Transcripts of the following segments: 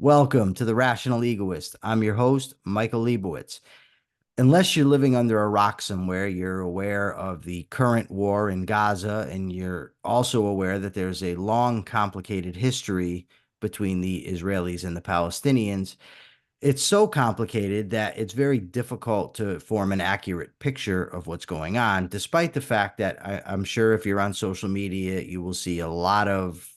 Welcome to the Rational Egoist. I'm your host, Michael Liebowitz. Unless you're living under a rock somewhere, you're aware of the current war in Gaza, and you're also aware that there's a long, complicated history between the Israelis and the Palestinians. It's so complicated that it's very difficult to form an accurate picture of what's going on, despite the fact that I'm sure if you're on social media, you will see a lot of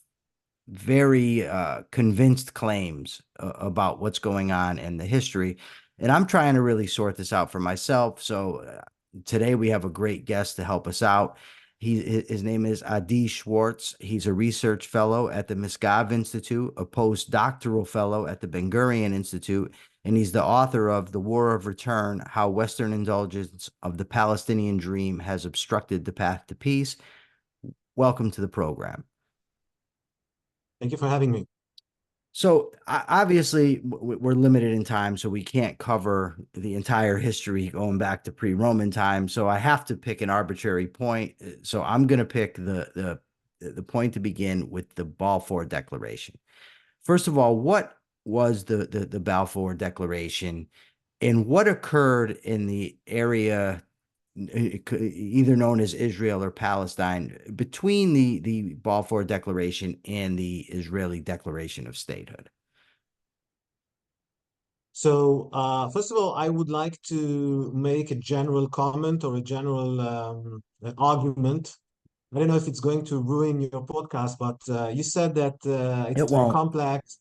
very convinced claims about what's going on in the history. And I'm trying to really sort this out for myself. So today we have a great guest to help us out. His name is Adi Schwartz. He's a research fellow at the Misgav Institute, a postdoctoral fellow at the Ben-Gurion Institute, and he's the author of The War of Return: How Western Indulgence of the Palestinian Dream Has Obstructed the Path to Peace. Welcome to the program. Thank you for having me. So obviously we're limited in time, so we can't cover the entire history going back to pre-Roman times. So I have to pick an arbitrary point. So I'm going to pick the point to begin with the Balfour Declaration. First of all, what was the Balfour Declaration, and what occurred in the area either known as Israel or Palestine between the Balfour Declaration and the Israeli Declaration of Statehood? So, first of all, I would like to make a general comment or a general argument. I don't know if it's going to ruin your podcast, but you said that it's It very won't. complex.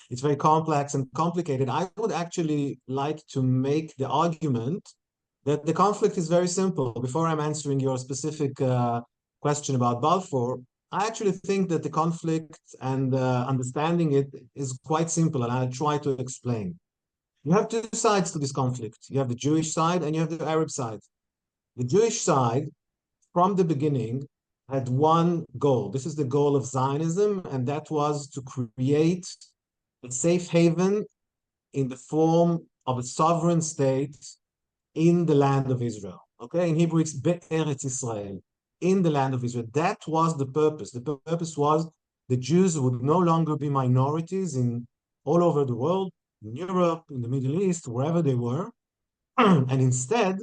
It's very complex and complicated. I would actually like to make the argument that the conflict is very simple. Before I'm answering your specific question about Balfour, I actually think that the conflict and understanding it is quite simple, and I'll try to explain. You have two sides to this conflict. You have the Jewish side and you have the Arab side. The Jewish side, from the beginning, had one goal. This is the goal of Zionism, and that was to create a safe haven in the form of a sovereign state in the land of Israel. Okay, in Hebrew it's Be'eretz Israel, in the land of Israel. That was the purpose. The purpose was the Jews would no longer be minorities in all over the world, in Europe, in the Middle East, wherever they were, and instead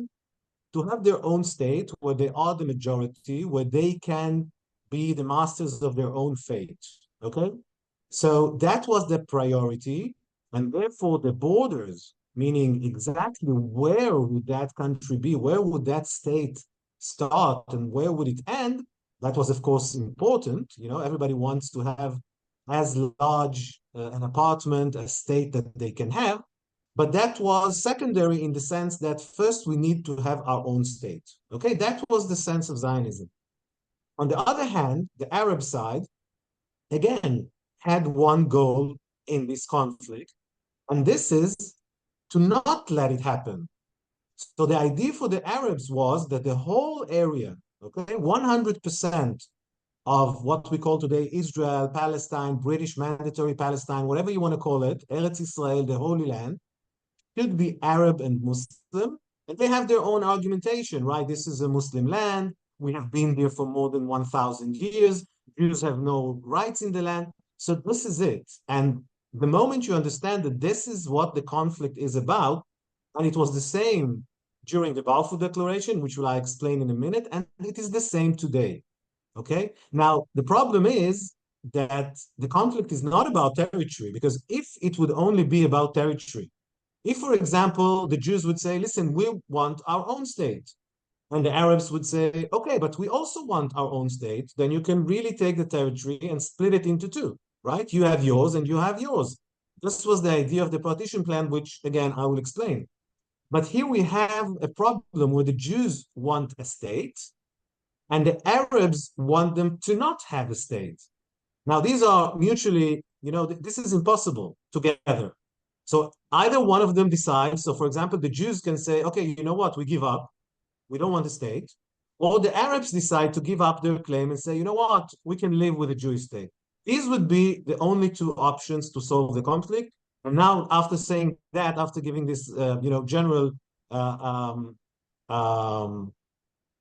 to have their own state where they are the majority, where they can be the masters of their own fate. Okay, so that was the priority, and therefore the borders, meaning exactly where would that country be, where would that state start, and where would it end, that was, of course, important. You know, everybody wants to have as large an apartment, a state that they can have, but that was secondary in the sense that first we need to have our own state. Okay, that was the sense of Zionism. On the other hand, the Arab side, again, had one goal in this conflict, and this is to not let it happen. So the idea for the Arabs was that the whole area, okay, 100% of what we call today Israel, Palestine, British Mandatory Palestine, whatever you want to call it, Eretz Israel, the Holy Land, should be Arab and Muslim. And they have their own argumentation, right? This is a Muslim land. We have been there for more than 1,000 years. Jews have no rights in the land. So this is it. And the moment you understand that this is what the conflict is about, and it was the same during the Balfour Declaration, which will I explain in a minute, and it is the same today. Okay? Now, the problem is that the conflict is not about territory, because if it would only be about territory, if, for example, the Jews would say, listen, we want our own state, and the Arabs would say, okay, but we also want our own state, then you can really take the territory and split it into two, right? You have yours and you have yours. This was the idea of the partition plan, which, again, I will explain. But here we have a problem where the Jews want a state and the Arabs want them to not have a state. Now, these are mutually, this is impossible together. So either one of them decides. So, for example, the Jews can say, okay, you know what, we give up. We don't want a state. Or the Arabs decide to give up their claim and say, you know what, we can live with a Jewish state. These would be the only two options to solve the conflict. And now, after saying that, after giving this, general uh, um,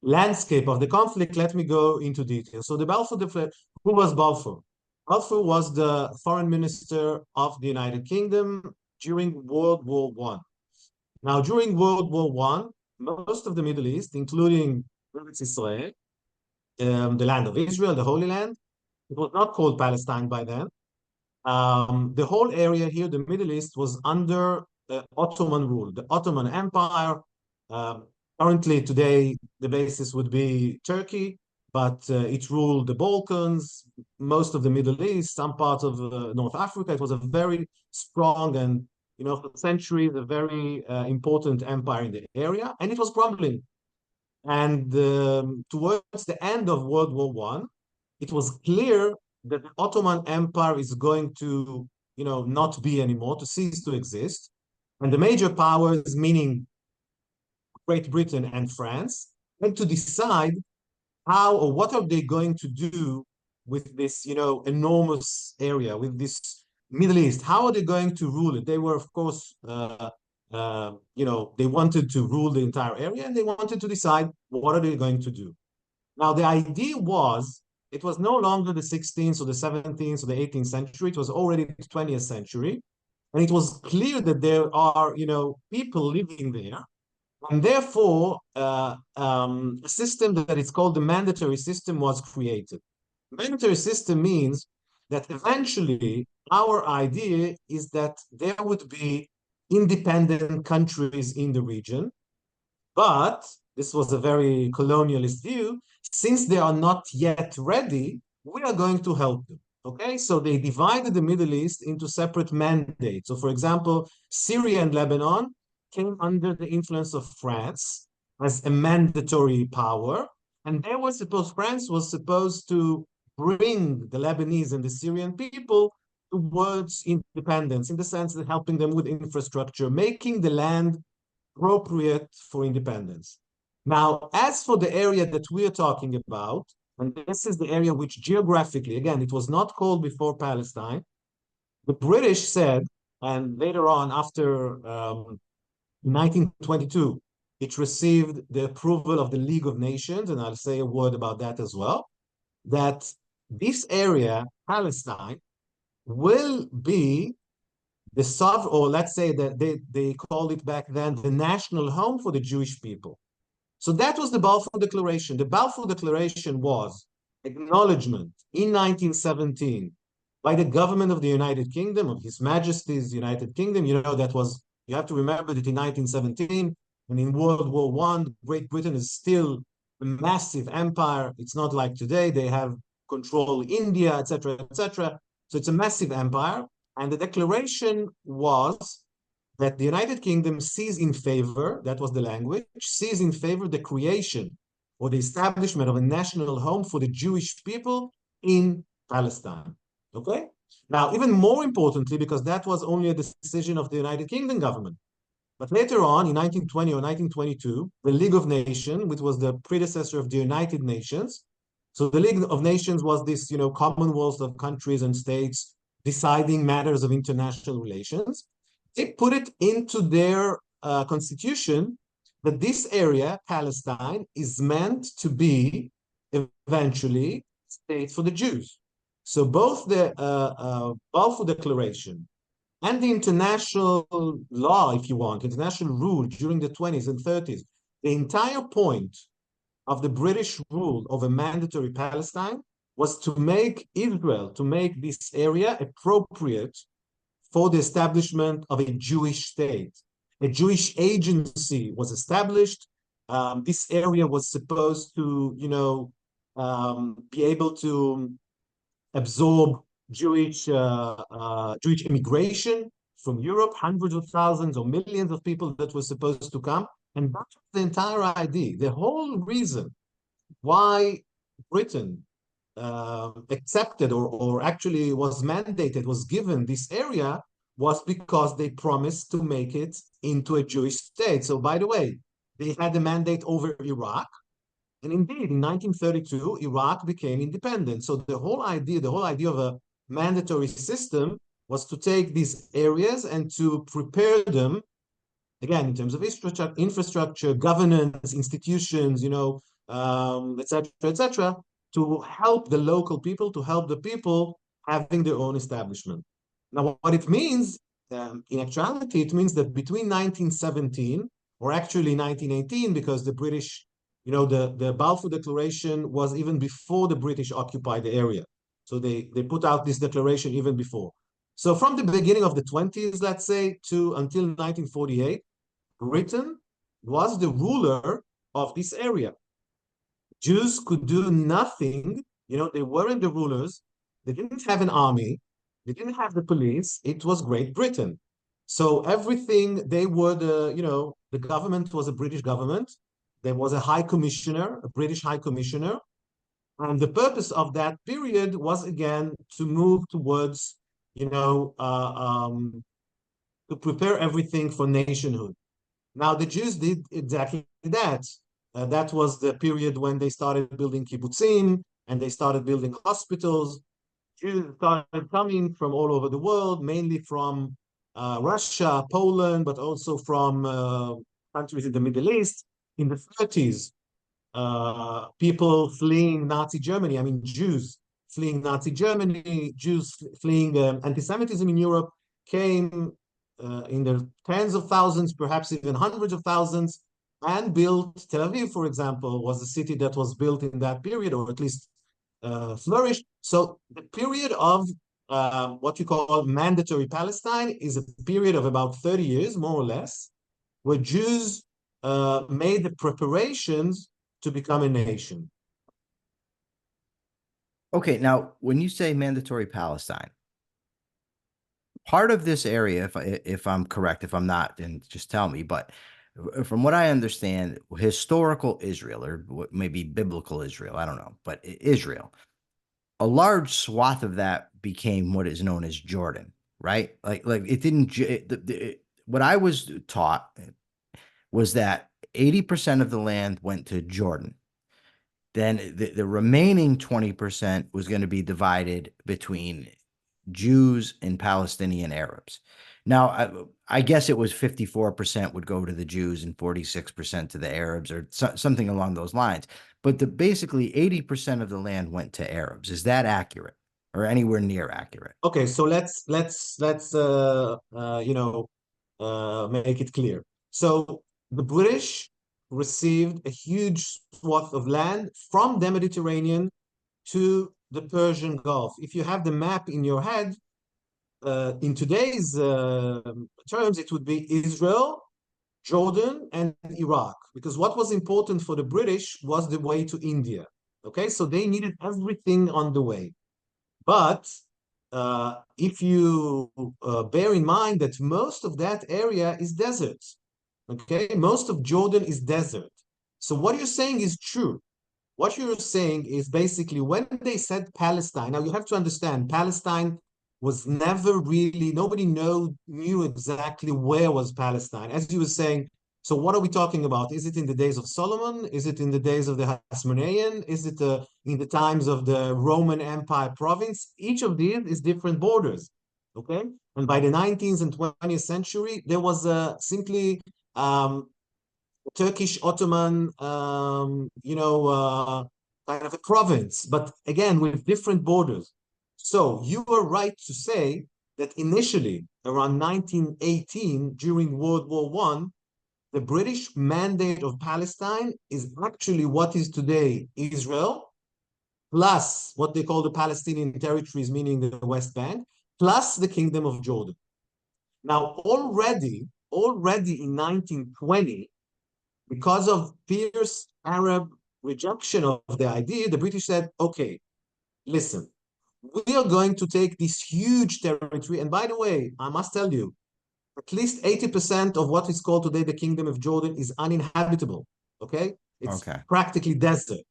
landscape of the conflict, let me go into detail. So the Balfour Declaration, who was Balfour? Balfour was the foreign minister of the United Kingdom during World War One. Now, during World War One, most of the Middle East, including Israel, the land of Israel, the Holy Land, it was not called Palestine by then. The whole area here, the Middle East, was under Ottoman rule, the Ottoman Empire. Um, Currently, today, the basis would be Turkey, but it ruled the Balkans, most of the Middle East, some parts of North Africa. It was a very strong and, for centuries, a very important empire in the area, and it was crumbling. And towards the end of World War One, it was clear that the Ottoman Empire is going to, not be anymore, to cease to exist. And the major powers, meaning Great Britain and France, had to decide how or what are they going to do with this, enormous area, with this Middle East. How are they going to rule it? They were, of course, they wanted to rule the entire area, and they wanted to decide what are they going to do. Now, the idea was it was no longer the 16th or the 17th or the 18th century. It was already the 20th century. And it was clear that there are, people living there. And therefore, a system that is called the mandatory system was created. Mandatory system means that eventually our idea is that there would be independent countries in the region, but this was a very colonialist view. Since they are not yet ready, we are going to help them. Okay, so they divided the Middle East into separate mandates. So, for example, Syria and Lebanon came under the influence of France as a mandatory power, and France was supposed to bring the Lebanese and the Syrian people towards independence, in the sense that helping them with infrastructure, making the land appropriate for independence. Now, as for the area that we are talking about, and this is the area which geographically, again, it was not called before Palestine, the British said, and later on, after 1922, it received the approval of the League of Nations, and I'll say a word about that as well, that this area, Palestine, will be the sovereign, or let's say that they called it back then the national home for the Jewish people. So that was the Balfour Declaration. The Balfour Declaration was acknowledgement in 1917 by the government of the United Kingdom, of His Majesty's United Kingdom. You have to remember that in 1917 and in World War One, Great Britain is still a massive empire. It's not like today. They have control India, etc., etc. So it's a massive empire. And the declaration was that the United Kingdom sees in favor, that was the language, sees in favor the creation or the establishment of a national home for the Jewish people in Palestine. Okay? Now, even more importantly, because that was only a decision of the United Kingdom government, but later on, in 1920 or 1922, the League of Nations, which was the predecessor of the United Nations, so the League of Nations was this, commonwealth of countries and states deciding matters of international relations. They put it into their constitution that this area, Palestine, is meant to be eventually a state for the Jews. So both the Balfour Declaration and the international law, if you want, international rule during the 20s and 30s, the entire point of the British rule of a mandatory Palestine was to make Israel, to make this area appropriate for the establishment of a Jewish state. A Jewish agency was established. This area was supposed to, be able to absorb Jewish immigration from Europe, hundreds of thousands or millions of people that were supposed to come. And that's the entire idea. The whole reason why Britain accepted or actually was mandated, was given this area, was because they promised to make it into a Jewish state. So, by the way, they had a mandate over Iraq. And indeed, in 1932, Iraq became independent. So the whole idea of a mandatory system was to take these areas and to prepare them, again, in terms of infrastructure, governance, institutions, et cetera, to help the local people, to help the people having their own establishment. Now, what it means, in actuality, it means that between 1917, or actually 1918, because the British, the Balfour Declaration was even before the British occupied the area. So they put out this declaration even before. So from the beginning of the 20s, let's say, to until 1948, Britain was the ruler of this area. Jews could do nothing. They weren't the rulers. They didn't have an army. They didn't have the police. It was Great Britain. So everything they were the government was a British government. There was a high commissioner, a British high commissioner. And the purpose of that period was again to move towards, to prepare everything for nationhood. Now, the Jews did exactly that. That was the period when they started building kibbutzim and they started building hospitals. Jews started coming from all over the world, mainly from Russia, Poland, but also from countries in the Middle East. In the 30s, people fleeing Nazi Germany, I mean, Jews fleeing Nazi Germany, Jews fleeing anti-Semitism in Europe came in the tens of thousands, perhaps even hundreds of thousands, and built Tel Aviv, for example, was a city that was built in that period, or at least flourished. So the period of what you call mandatory Palestine is a period of about 30 years, more or less, where Jews made the preparations to become a nation. Okay, now when you say mandatory Palestine, part of this area, if I'm correct, if I'm not, then just tell me. But from what I understand, historical Israel, or maybe biblical Israel, I don't know, but Israel, a large swath of that became what is known as Jordan, right? Like it didn't. What I was taught was that 80% of the land went to Jordan. Then the remaining 20% was going to be divided between Jews and Palestinian Arabs. Now, I guess it was 54% would go to the Jews and 46% to the Arabs, or something along those lines. But basically 80% of the land went to Arabs. Is that accurate, or anywhere near accurate? Okay, so let's make it clear. So the British received a huge swath of land from the Mediterranean to the Persian Gulf. If you have the map in your head, in today's terms, it would be Israel, Jordan, and Iraq. Because what was important for the British was the way to India. Okay, so they needed everything on the way. But if you bear in mind that most of that area is desert, okay, most of Jordan is desert. So what you're saying is true. What you're saying is basically when they said Palestine, now you have to understand, Palestine was never really, nobody knew exactly where was Palestine. As you were saying, so what are we talking about? Is it in the days of Solomon? Is it in the days of the Hasmonean? Is it in the times of the Roman Empire province? Each of these is different borders, okay? And by the 19th and 20th century, there was simply Turkish Ottoman, kind of a province, but again, with different borders. So you were right to say that initially, around 1918, during World War I, the British mandate of Palestine is actually what is today Israel, plus what they call the Palestinian territories, meaning the West Bank, plus the Kingdom of Jordan. Now, already in 1920, because of fierce Arab rejection of the idea, the British said, okay, listen, we are going to take this huge territory. And by the way, I must tell you, at least 80% of what is called today the Kingdom of Jordan is uninhabitable. Okay? It's Okay. practically desert.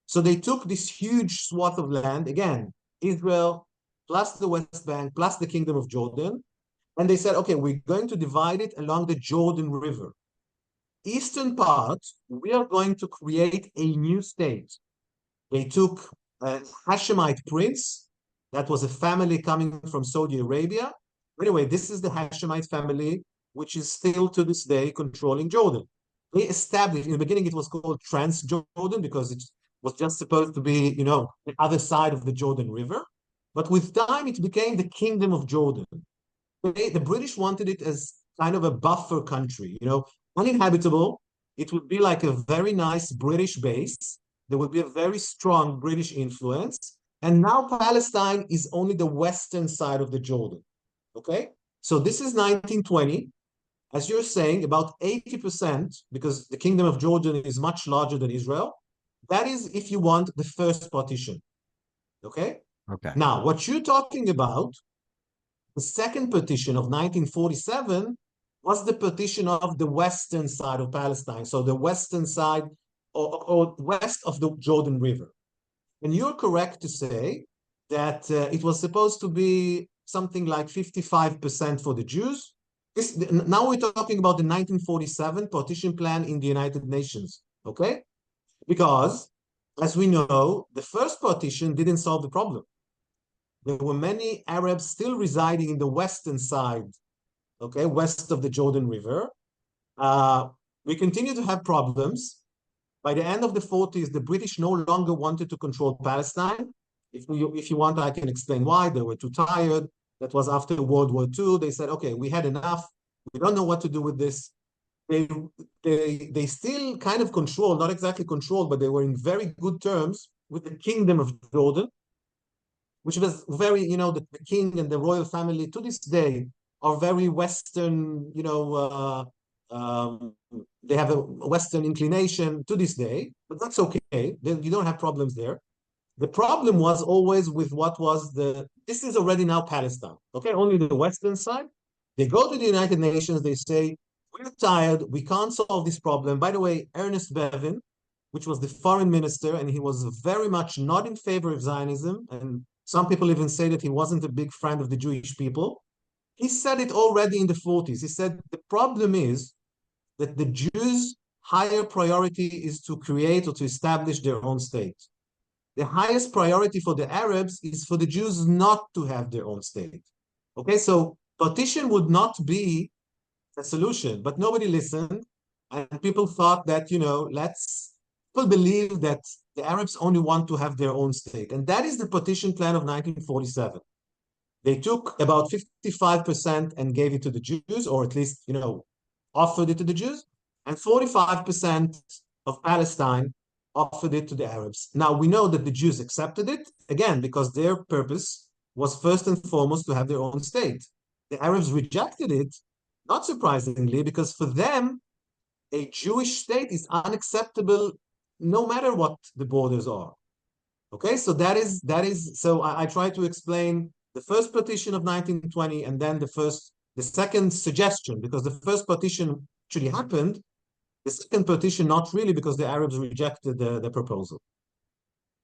So they took this huge swath of land, again, Israel, plus the West Bank, plus the Kingdom of Jordan. And they said, okay, we're going to divide it along the Jordan River. Eastern part, we are going to create a new state. They took a Hashemite prince. That was a family coming from Saudi Arabia. Anyway, this is the Hashemite family, which is still to this day controlling Jordan. They established, in the beginning, it was called Trans-Jordan because it was just supposed to be, the other side of the Jordan River. But with time, it became the Kingdom of Jordan. The British wanted it as kind of a buffer country, uninhabitable. It would be like a very nice British base. There would be a very strong British influence. And now Palestine is only the western side of the Jordan. Okay? So this is 1920. As you're saying, about 80%, because the Kingdom of Jordan is much larger than Israel. That is, if you want, the first partition. Okay? Okay. Now, what you're talking about, the second partition of 1947, was the partition of the western side of Palestine. So the western side or west of the Jordan River. And you're correct to say that it was supposed to be something like 55% for the Jews. Now we're talking about the 1947 partition plan in the United Nations, okay? Because, as we know, the first partition didn't solve the problem. There were many Arabs still residing in the western side, okay, west of the Jordan River. We continue to have problems. By the end of the 40s, the British no longer wanted to control Palestine. If you want, I can explain why. They were too tired. That was after World War II. They said, okay, we had enough. We don't know what to do with this. They still kind of control, not exactly control, but they were in very good terms with the Kingdom of Jordan, which was very, the king and the royal family to this day are very Western, they have a Western inclination to this day, but that's okay. You don't have problems there. The problem was always with what was this is already now Palestine, okay? Only the Western side. They go to the United Nations, they say, we're tired, we can't solve this problem. By the way, Ernest Bevin, which was the foreign minister, and he was very much not in favor of Zionism, and some people even say that he wasn't a big friend of the Jewish people. He said it already in the 40s. He said, the problem is that the Jews' higher priority is to create or to establish their own state. The highest priority for the Arabs is for the Jews not to have their own state. Okay, so partition would not be a solution, but nobody listened. And people thought that, people believe that the Arabs only want to have their own state. And that is the partition plan of 1947. They took about 55% and gave it to the Jews, or at least, offered it to the Jews, and 45% of Palestine offered it to the Arabs. Now, we know that the Jews accepted it, again, because their purpose was first and foremost to have their own state. The Arabs rejected it, not surprisingly, because for them, a Jewish state is unacceptable no matter what the borders are. Okay, so so I try to explain the first partition of 1920 and then the second suggestion, because the first partition actually happened, the second partition not really, because the Arabs rejected the proposal.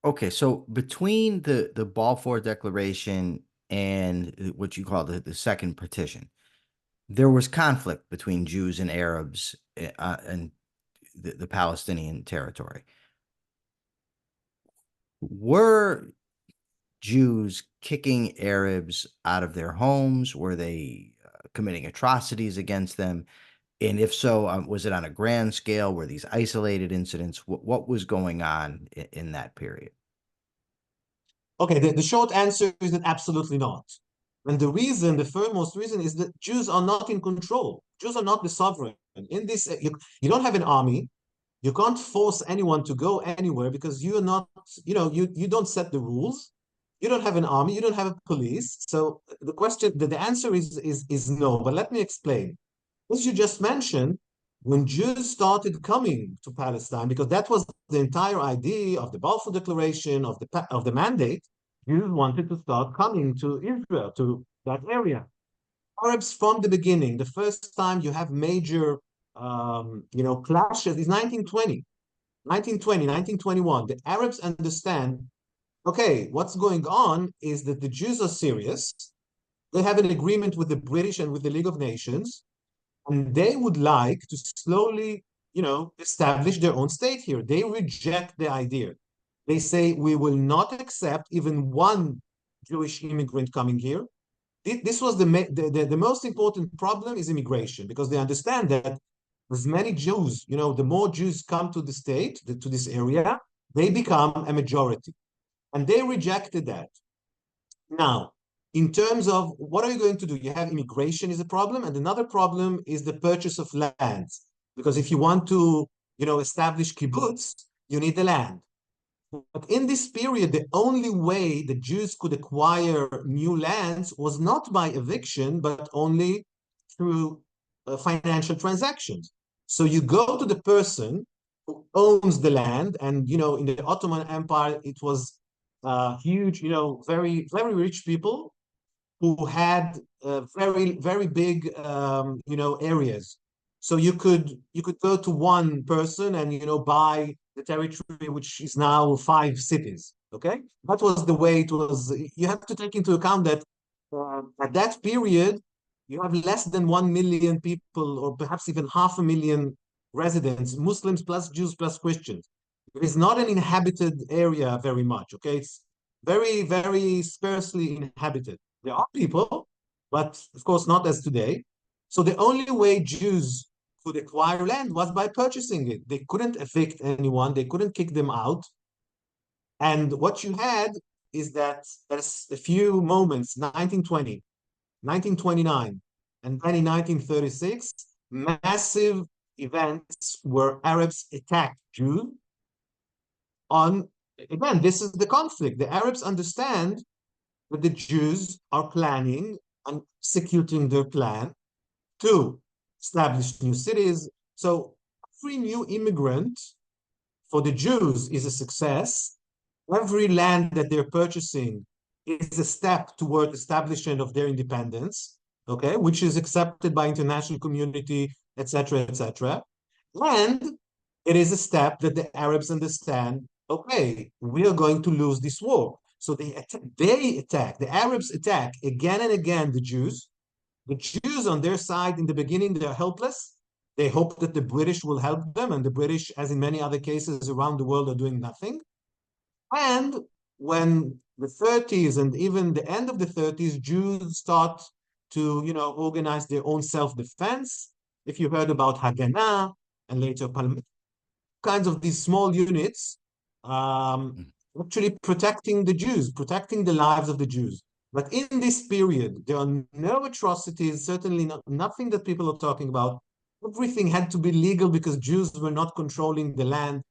Okay, so between the Balfour Declaration and what you call the second partition, there was conflict between Jews and Arabs and the Palestinian territory. Were Jews kicking Arabs out of their homes? Were they committing atrocities against them? And if so, was it on a grand scale? Were these isolated incidents? What was going on in that period? Okay, the short answer is that absolutely not. And the foremost reason is that Jews are not in control. Jews are not the sovereign. In this, you don't have an army. You can't force anyone to go anywhere because you're not, you don't set the rules. You don't have an army. You don't have a police. So the answer is no. But let me explain. As you just mentioned, when Jews started coming to Palestine, because that was the entire idea of the Balfour Declaration, of the mandate, Jews wanted to start coming to Israel, to that area. Arabs from the beginning, the first time you have major, clashes is 1920, 1921. The Arabs understand, okay, what's going on is that the Jews are serious. They have an agreement with the British and with the League of Nations, and they would like to slowly, establish their own state here. They reject the idea. They say, we will not accept even one Jewish immigrant coming here. This was the most important problem is immigration, because they understand that as many Jews, the more Jews come to the state, to this area, they become a majority. And they rejected that. Now, in terms of what are you going to do? You have immigration is a problem, and another problem is the purchase of lands. Because if you want to, establish kibbutz, you need the land. But in this period, the only way the Jews could acquire new lands was not by eviction, but only through financial transactions. So you go to the person who owns the land, and in the Ottoman Empire, it was huge, very, very rich people who had very very big areas. So you could go to one person and buy the territory, which is now 5 cities. Okay, that was the way it was. You have to take into account that at that period you have less than 1 million people, or perhaps even 500,000 residents, Muslims plus Jews plus Christians. It is not an inhabited area very much. Okay, it's very very sparsely inhabited. There are people, but of course not as today. So the only way Jews could acquire land was by purchasing it. They couldn't evict anyone, they couldn't kick them out. And what you had is that there's a few moments, 1920, 1929, and then in 1936, massive events where Arabs attacked Jews on, again, this is the conflict. The Arabs understand that the Jews are planning and executing their plan to establish new cities. So every new immigrant for the Jews is a success. Every land that they're purchasing is a step toward establishment of their independence, okay, which is accepted by international community, etc., etc. And it is a step that the Arabs understand, okay, we are going to lose this war. So they attack, the Arabs attack again and again the Jews. The Jews on their side, in the beginning, they're helpless. They hope that the British will help them, and the British, as in many other cases around the world, are doing nothing. And when the 30s and even the end of the 30s, Jews start to, organize their own self-defense. If you heard about Haganah and later Palmyra, kinds of these small units, actually protecting the Jews, protecting the lives of the Jews. But in this period, there are no atrocities, certainly nothing that people are talking about. Everything had to be legal because Jews were not controlling the land.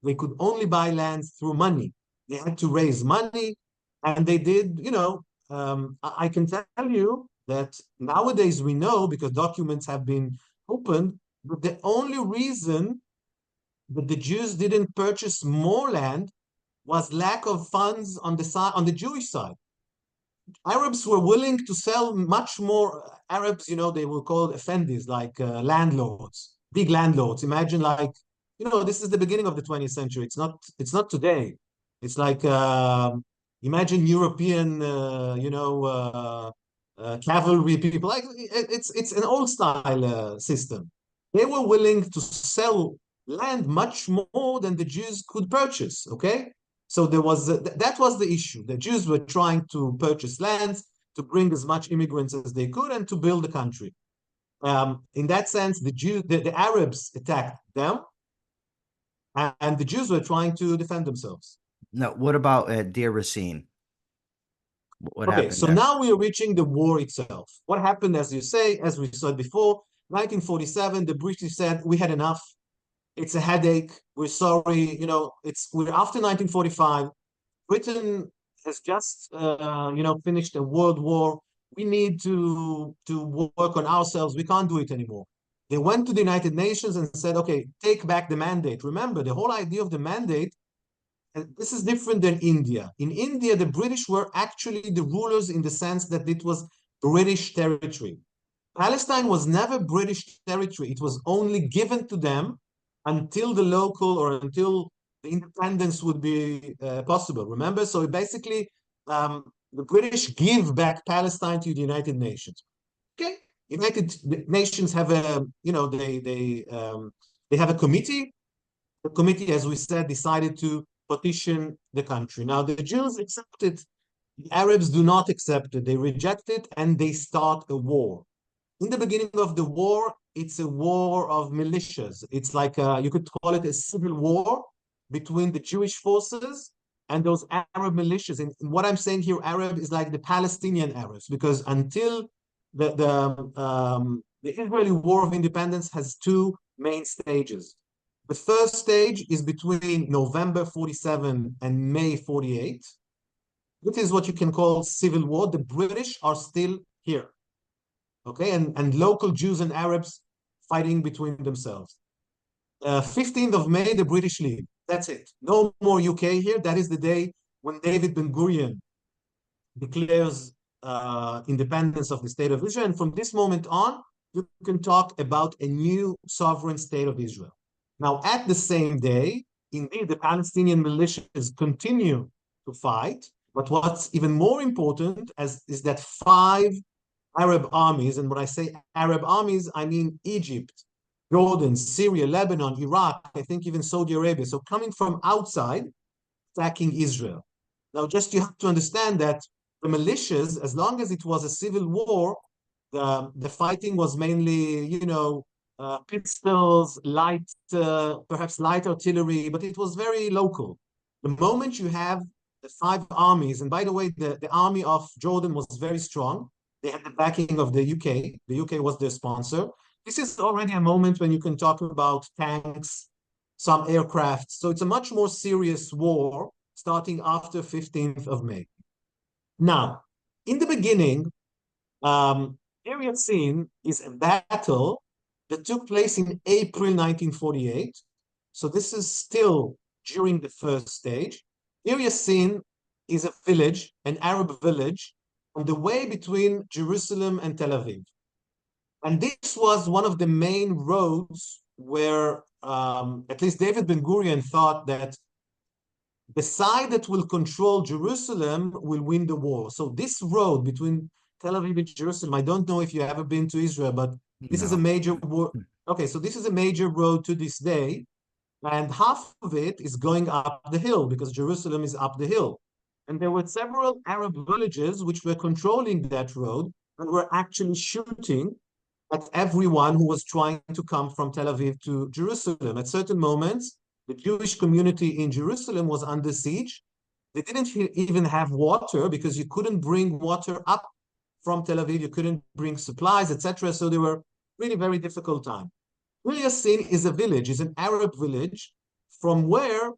They could only buy lands through money. They had to raise money, and they did, I can tell you that nowadays we know, because documents have been opened, but the only reason that the Jews didn't purchase more land was lack of funds on the side, on the Jewish side. Arabs were willing to sell much more. Arabs, they were called effendis, like landlords, big landlords. Imagine, like, this is the beginning of the 20th century. It's not today. It's like imagine European, cavalry people. Like it's an old style system. They were willing to sell land much more than the Jews could purchase. Okay, so that was the issue. The Jews were trying to purchase lands to bring as much immigrants as they could and to build the country. In that sense, the Arabs attacked them, and the Jews were trying to defend themselves. Now, what about Deir Racine? What Okay, happened so there? now we are reaching the war itself. What happened, as you say, as we said before, 1947, the British said, we had enough. It's a headache. We're sorry. We're after 1945. Britain has just, finished a world war. We need to work on ourselves. We can't do it anymore. They went to the United Nations and said, okay, take back the mandate. Remember, the whole idea of the mandate, and this is different than India. In India, the British were actually the rulers in the sense that it was British territory. Palestine was never British territory. It was only given to them until the local, or until the independence would be possible. Remember? So basically, the British give back Palestine to the United Nations. Okay, United Nations have a, they have a committee. The committee, as we said, decided to partition the country. Now the Jews accepted. The Arabs do not accept it. They reject it, and they start a war. In the beginning of the war, it's a war of militias. It's like you could call it a civil war between the Jewish forces and those Arab militias. And what I'm saying here, Arab is like the Palestinian Arabs, because until the Israeli War of Independence has two main stages. The first stage is between November 47 and May 48. This is what you can call civil war. The British are still here, okay, and local Jews and Arabs fighting between themselves. 15th of May, the British leave. That's it. No more UK here. That is the day when David Ben-Gurion declares independence of the state of Israel. And from this moment on, you can talk about a new sovereign state of Israel. Now, at the same day, indeed, the Palestinian militias continue to fight. But what's even more important is that 5 Arab armies, and when I say Arab armies, I mean Egypt, Jordan, Syria, Lebanon, Iraq, I think even Saudi Arabia. So coming from outside, attacking Israel. Now, just you have to understand that the militias, as long as it was a civil war, the fighting was mainly, pistols, perhaps light artillery, but it was very local. The moment you have the 5 armies, and by the way, the army of Jordan was very strong. They had the backing of the UK. The UK was their sponsor. This is already a moment when you can talk about tanks, some aircraft. So it's a much more serious war starting after 15th of May. Now, in the beginning, Area Sin is a battle that took place in April 1948. So this is still during the first stage. Area Sin is a village, an Arab village, on the way between Jerusalem and Tel Aviv. And this was one of the main roads where at least David Ben-Gurion thought that the side that will control Jerusalem will win the war. So this road between Tel Aviv and Jerusalem, I don't know if you ever been to Israel, but this is a major war. Okay, so this is a major road to this day, and half of it is going up the hill because Jerusalem is up the hill. And there were several Arab villages which were controlling that road and were actually shooting at everyone who was trying to come from Tel Aviv to Jerusalem. At certain moments, the Jewish community in Jerusalem was under siege. They didn't even have water because you couldn't bring water up from Tel Aviv. You couldn't bring supplies, etc. So they were really very difficult time. Yassin is a village, is an Arab village from where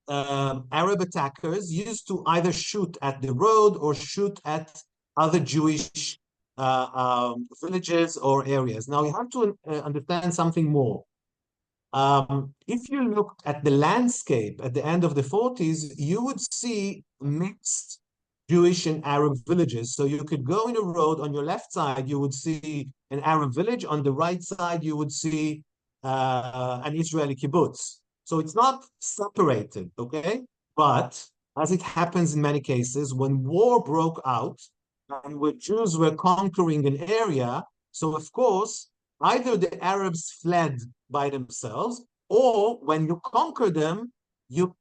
Arab attackers used to either shoot at the road or shoot at other Jewish villages or areas. Now you have to understand something more. If you look at the landscape at the end of the 40s, you would see mixed Jewish and Arab villages. So you could go in a road, on your left side, you would see an Arab village. On the right side, you would see an Israeli kibbutz. So it's not separated, okay? But as it happens in many cases, when war broke out and where Jews were conquering an area, so of course, either the Arabs fled by themselves, or when you conquer them, you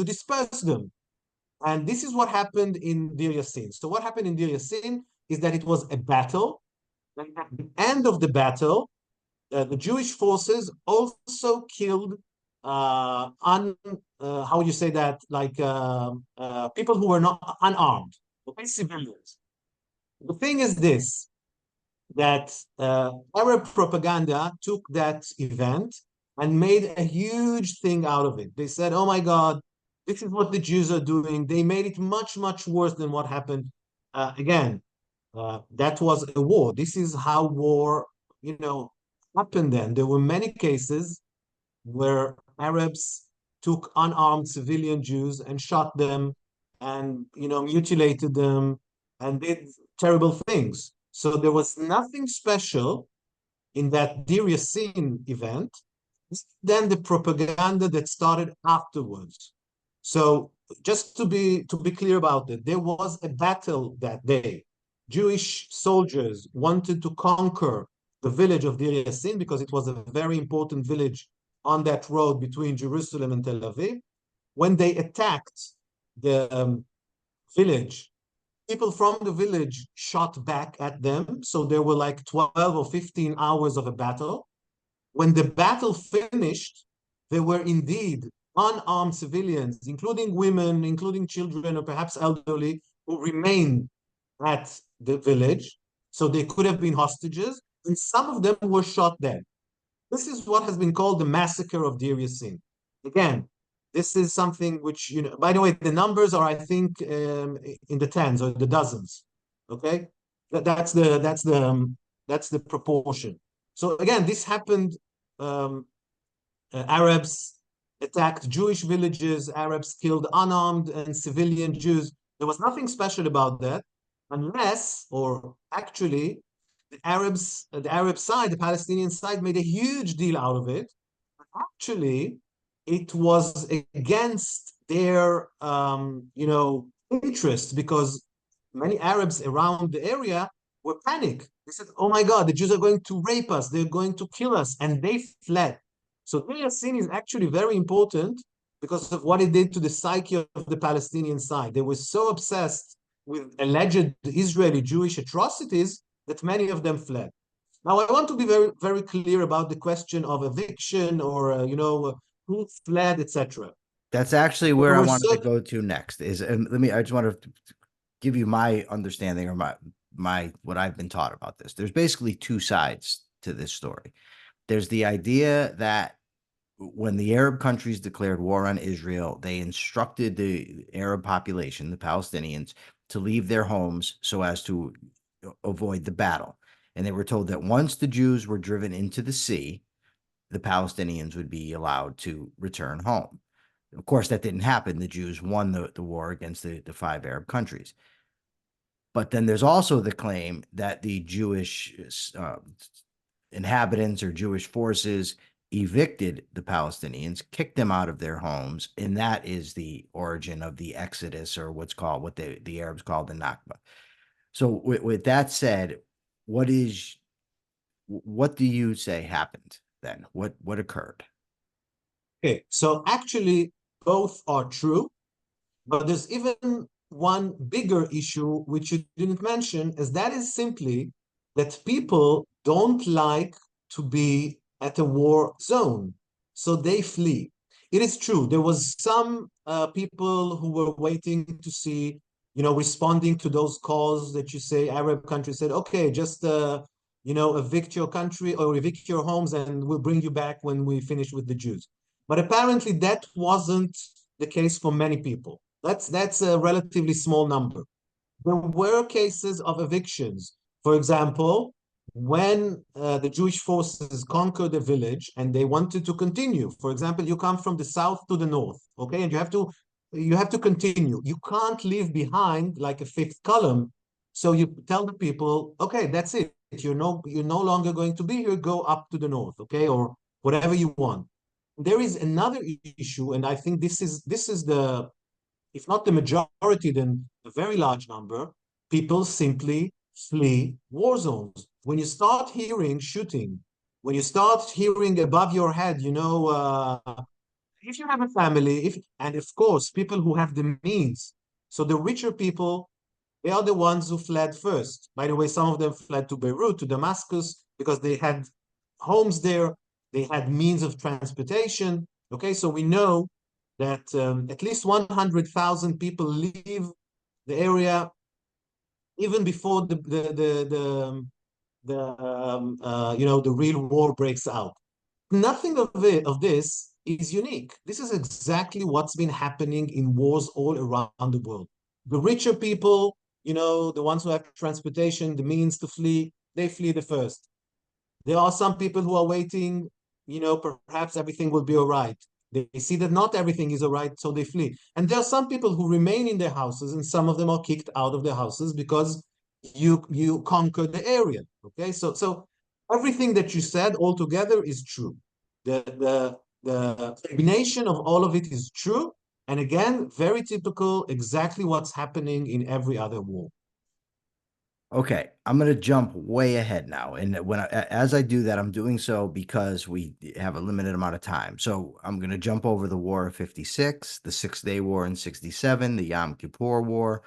disperse them. And this is what happened in Deir Yassin. So what happened in Deir Yassin is that it was a battle. And at the end of the battle, the Jewish forces also killed how would you say that? Like people who were not unarmed, okay, civilians. The thing is this, that Arab propaganda took that event and made a huge thing out of it. They said, oh my God, this is what the Jews are doing. They made it much, much worse than what happened. Again, that was a war. This is how war, happened then. There were many cases where Arabs took unarmed civilian Jews and shot them and, mutilated them and did terrible things. So there was nothing special in that Deir Yassin event, then the propaganda that started afterwards. So just to be clear about it, there was a battle that day. Jewish soldiers wanted to conquer the village of Deir Yassin because it was a very important village on that road between Jerusalem and Tel Aviv. When they attacked the village, people from the village shot back at them. So there were like 12 or 15 hours of a battle. When the battle finished, there were indeed unarmed civilians, including women, including children, or perhaps elderly, who remained at the village. So they could have been hostages, and some of them were shot dead. This is what has been called the massacre of Deir Yassin. Again, this is something which, by the way, the numbers are, I think, in the tens or the dozens. Okay, that's the proportion. So again, this happened. Um, Arabs attacked Jewish villages. Arabs killed unarmed and civilian Jews. There was nothing special about that, unless, or actually, the Arab side, the Palestinian side, made a huge deal out of it. Actually, it was against their, interest, because many Arabs around the area were panicked. They said, "Oh my God, the Jews are going to rape us. They're going to kill us," and they fled. So Deir Yassin is actually very important because of what it did to the psyche of the Palestinian side. They were so obsessed with alleged Israeli Jewish atrocities that many of them fled. Now, I want to be very, very clear about the question of eviction or, who fled, etc. That's actually There where I were wanted to certain, go to next. And I just want to give you my understanding or my what I've been taught about this. There's basically two sides to this story. There's the idea that when the Arab countries declared war on Israel, they instructed the Arab population, the Palestinians, to leave their homes so as to avoid the battle. And they were told that once the Jews were driven into the sea, the Palestinians would be allowed to return home. Of course, that didn't happen. The Jews won the war against the five Arab countries. But then there's also the claim that the Jewish inhabitants or Jewish forces evicted the Palestinians, kicked them out of their homes, and that is the origin of the Exodus, or what the Arabs call the Nakba. So with that said, what do you say happened then? What occurred? okay, so actually both are true, but there's even one bigger issue which you didn't mention, as that is simply that people don't like to be at a war zone, so they flee. It is true, there was some people who were waiting to see, responding to those calls that you say Arab countries said, okay, just evict your country or evict your homes and we'll bring you back when we finish with the Jews. But apparently that wasn't the case for many people. That's a relatively small number. There were cases of evictions. For example, when the Jewish forces conquered a village and they wanted to continue. For example, you come from the south to the north, okay, and you have to continue. You can't leave behind like a fifth column. So you tell the people, okay, that's it. You're no longer going to be here. Go up to the north, okay, or whatever you want. There is another issue, and I think this is the, if not the majority, then a very large number, people simply flee war zones. When you start hearing shooting, when you start hearing above your head, if you have a family, and of course, people who have the means. So the richer people, they are the ones who fled first. By the way, some of them fled to Beirut, to Damascus, because they had homes there, they had means of transportation. Okay, so we know that at least 100,000 people leave the area even before the real war breaks out. Nothing of this is unique. This is exactly what's been happening in wars all around the world. The richer people, the ones who have transportation, the means to flee, they flee the first. There are some people who are waiting, perhaps everything will be all right. They see that not everything is all right, so they flee. And there are some people who remain in their houses, and some of them are kicked out of their houses because you conquer the area. Okay, so everything that you said altogether is true. The combination of all of it is true, and again, very typical, exactly what's happening in every other war. Okay, I'm going to jump way ahead now. And as I do that, I'm doing so because we have a limited amount of time. So I'm going to jump over the War of 56, the Six-Day War in 67, the Yom Kippur War,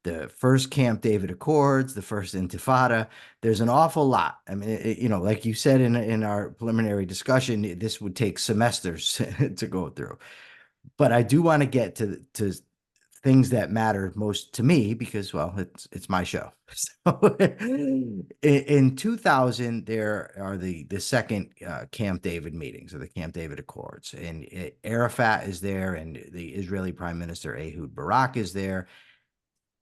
the first Camp David Accords, the first Intifada. There's an awful lot. I mean, like you said in our preliminary discussion, this would take semesters to go through. But I do want to get to things that matter most to me because, well, it's my show. So in 2000, there are the second Camp David meetings or the Camp David Accords, and Arafat is there, and the Israeli Prime Minister Ehud Barak is there,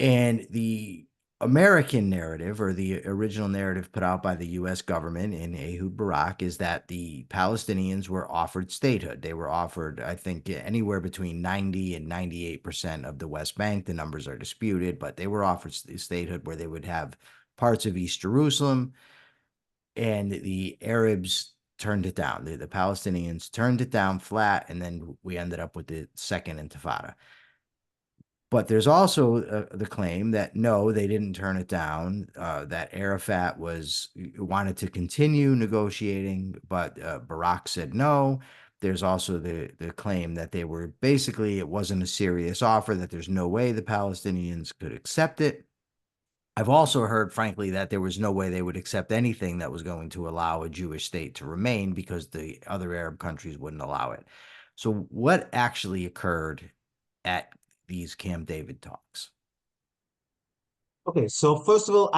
and the American narrative or the original narrative put out by the US government in Ehud Barak is that the Palestinians were offered statehood. They were offered, I think, anywhere between 90 and 98% of the West Bank. The numbers are disputed, but they were offered statehood where they would have parts of East Jerusalem, and the Arabs turned it down. The Palestinians turned it down flat, and then we ended up with the Second Intifada. But there's also the claim that no, they didn't turn it down. That Arafat wanted to continue negotiating, but Barak said no. There's also the claim that they were basically it wasn't a serious offer, that there's no way the Palestinians could accept it. I've also heard, frankly, that there was no way they would accept anything that was going to allow a Jewish state to remain because the other Arab countries wouldn't allow it. So, what actually occurred at these Camp David talks? Okay, so first of all,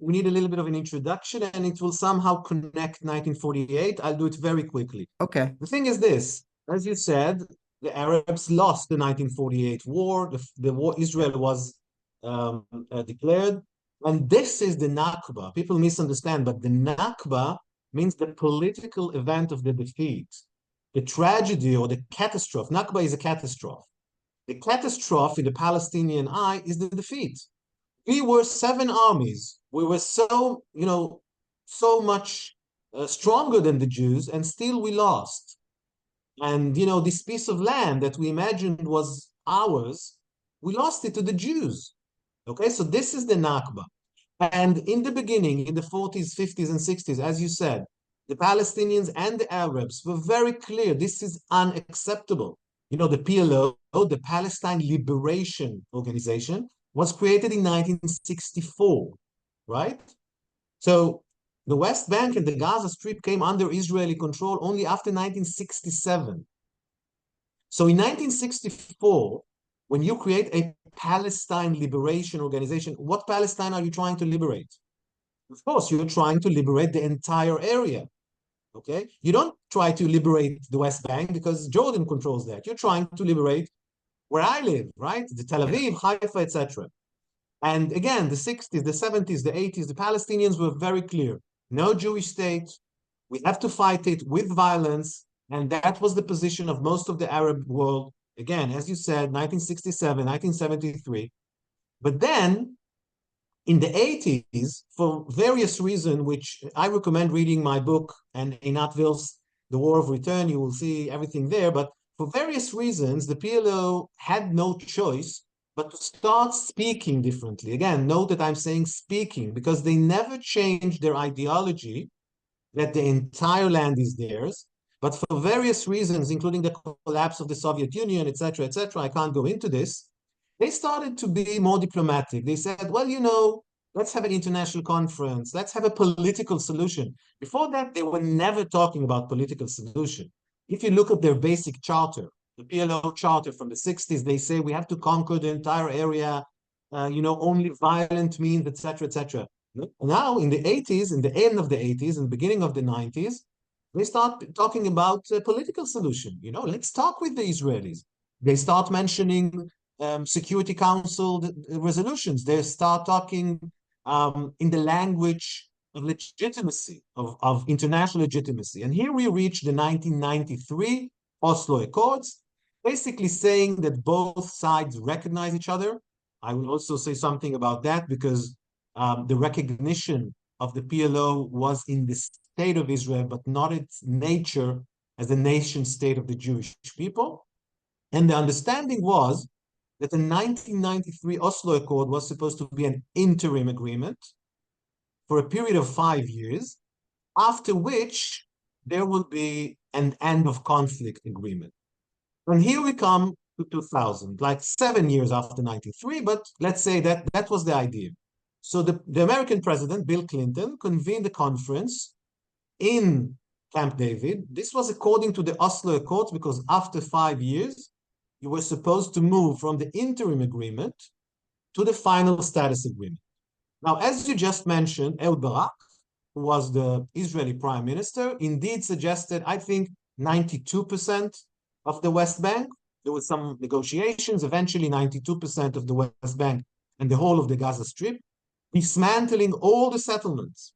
we need a little bit of an introduction and it will somehow connect 1948. I'll do it very quickly. Okay. The thing is this, as you said, the Arabs lost the 1948 war. The war, Yeah. Israel was declared. And this is the Nakba. People misunderstand, but the Nakba means the political event of the defeat, the tragedy or the catastrophe. Nakba is a catastrophe. The catastrophe in the Palestinian eye is the defeat. We were seven armies. We were so, so much stronger than the Jews, and still we lost. And, this piece of land that we imagined was ours, we lost it to the Jews. Okay, so this is the Nakba. And in the beginning, in the 40s, 50s, and 60s, as you said, the Palestinians and the Arabs were very clear this is unacceptable. The PLO, the Palestine Liberation Organization, was created in 1964, right? So the West Bank and the Gaza Strip came under Israeli control only after 1967. So in 1964, when you create a Palestine Liberation Organization, what Palestine are you trying to liberate? Of course, you're trying to liberate the entire area. Okay? You don't try to liberate the West Bank because Jordan controls that. You're trying to liberate where I live, right? The Tel Yeah. Aviv, Haifa, etc. And again, the 60s, the 70s, the 80s, the Palestinians were very clear. No Jewish state. We have to fight it with violence. And that was the position of most of the Arab world. Again, as you said, 1967, 1973. But then in the 80s, for various reasons, which I recommend reading my book and Einat Wilf's The War of Return, you will see everything there. But for various reasons, the PLO had no choice but to start speaking differently. Again, note that I'm saying speaking because they never changed their ideology that the entire land is theirs. But for various reasons, including the collapse of the Soviet Union, etc., I can't go into this. They started to be more diplomatic. They said, well, let's have an international conference. Let's have a political solution. Before that, they were never talking about political solution. If you look at their basic charter, the PLO charter from the 60s, they say we have to conquer the entire area, only violent means, etc. Now, in the 80s, in the end of the 80s and beginning of the 90s, they start talking about a political solution. Let's talk with the Israelis. They start mentioning Security Council resolutions. They start talking in the language of legitimacy, of international legitimacy. And here we reach the 1993 Oslo Accords, basically saying that both sides recognize each other. I will also say something about that because the recognition of the PLO was in the state of Israel, but not its nature as a nation state of the Jewish people. And the understanding was that the 1993 Oslo Accord was supposed to be an interim agreement for a period of 5 years, after which there will be an end of conflict agreement. And here we come to 2000, like 7 years after 93, but let's say that was the idea. So the American president, Bill Clinton, convened a conference in Camp David. This was according to the Oslo Accords because after 5 years, you were supposed to move from the interim agreement to the final status agreement. Now, as you just mentioned, Ehud Barak, who was the Israeli prime minister, indeed suggested, I think, 92% of the West Bank. There was some negotiations, eventually 92% of the West Bank and the whole of the Gaza Strip, dismantling all the settlements,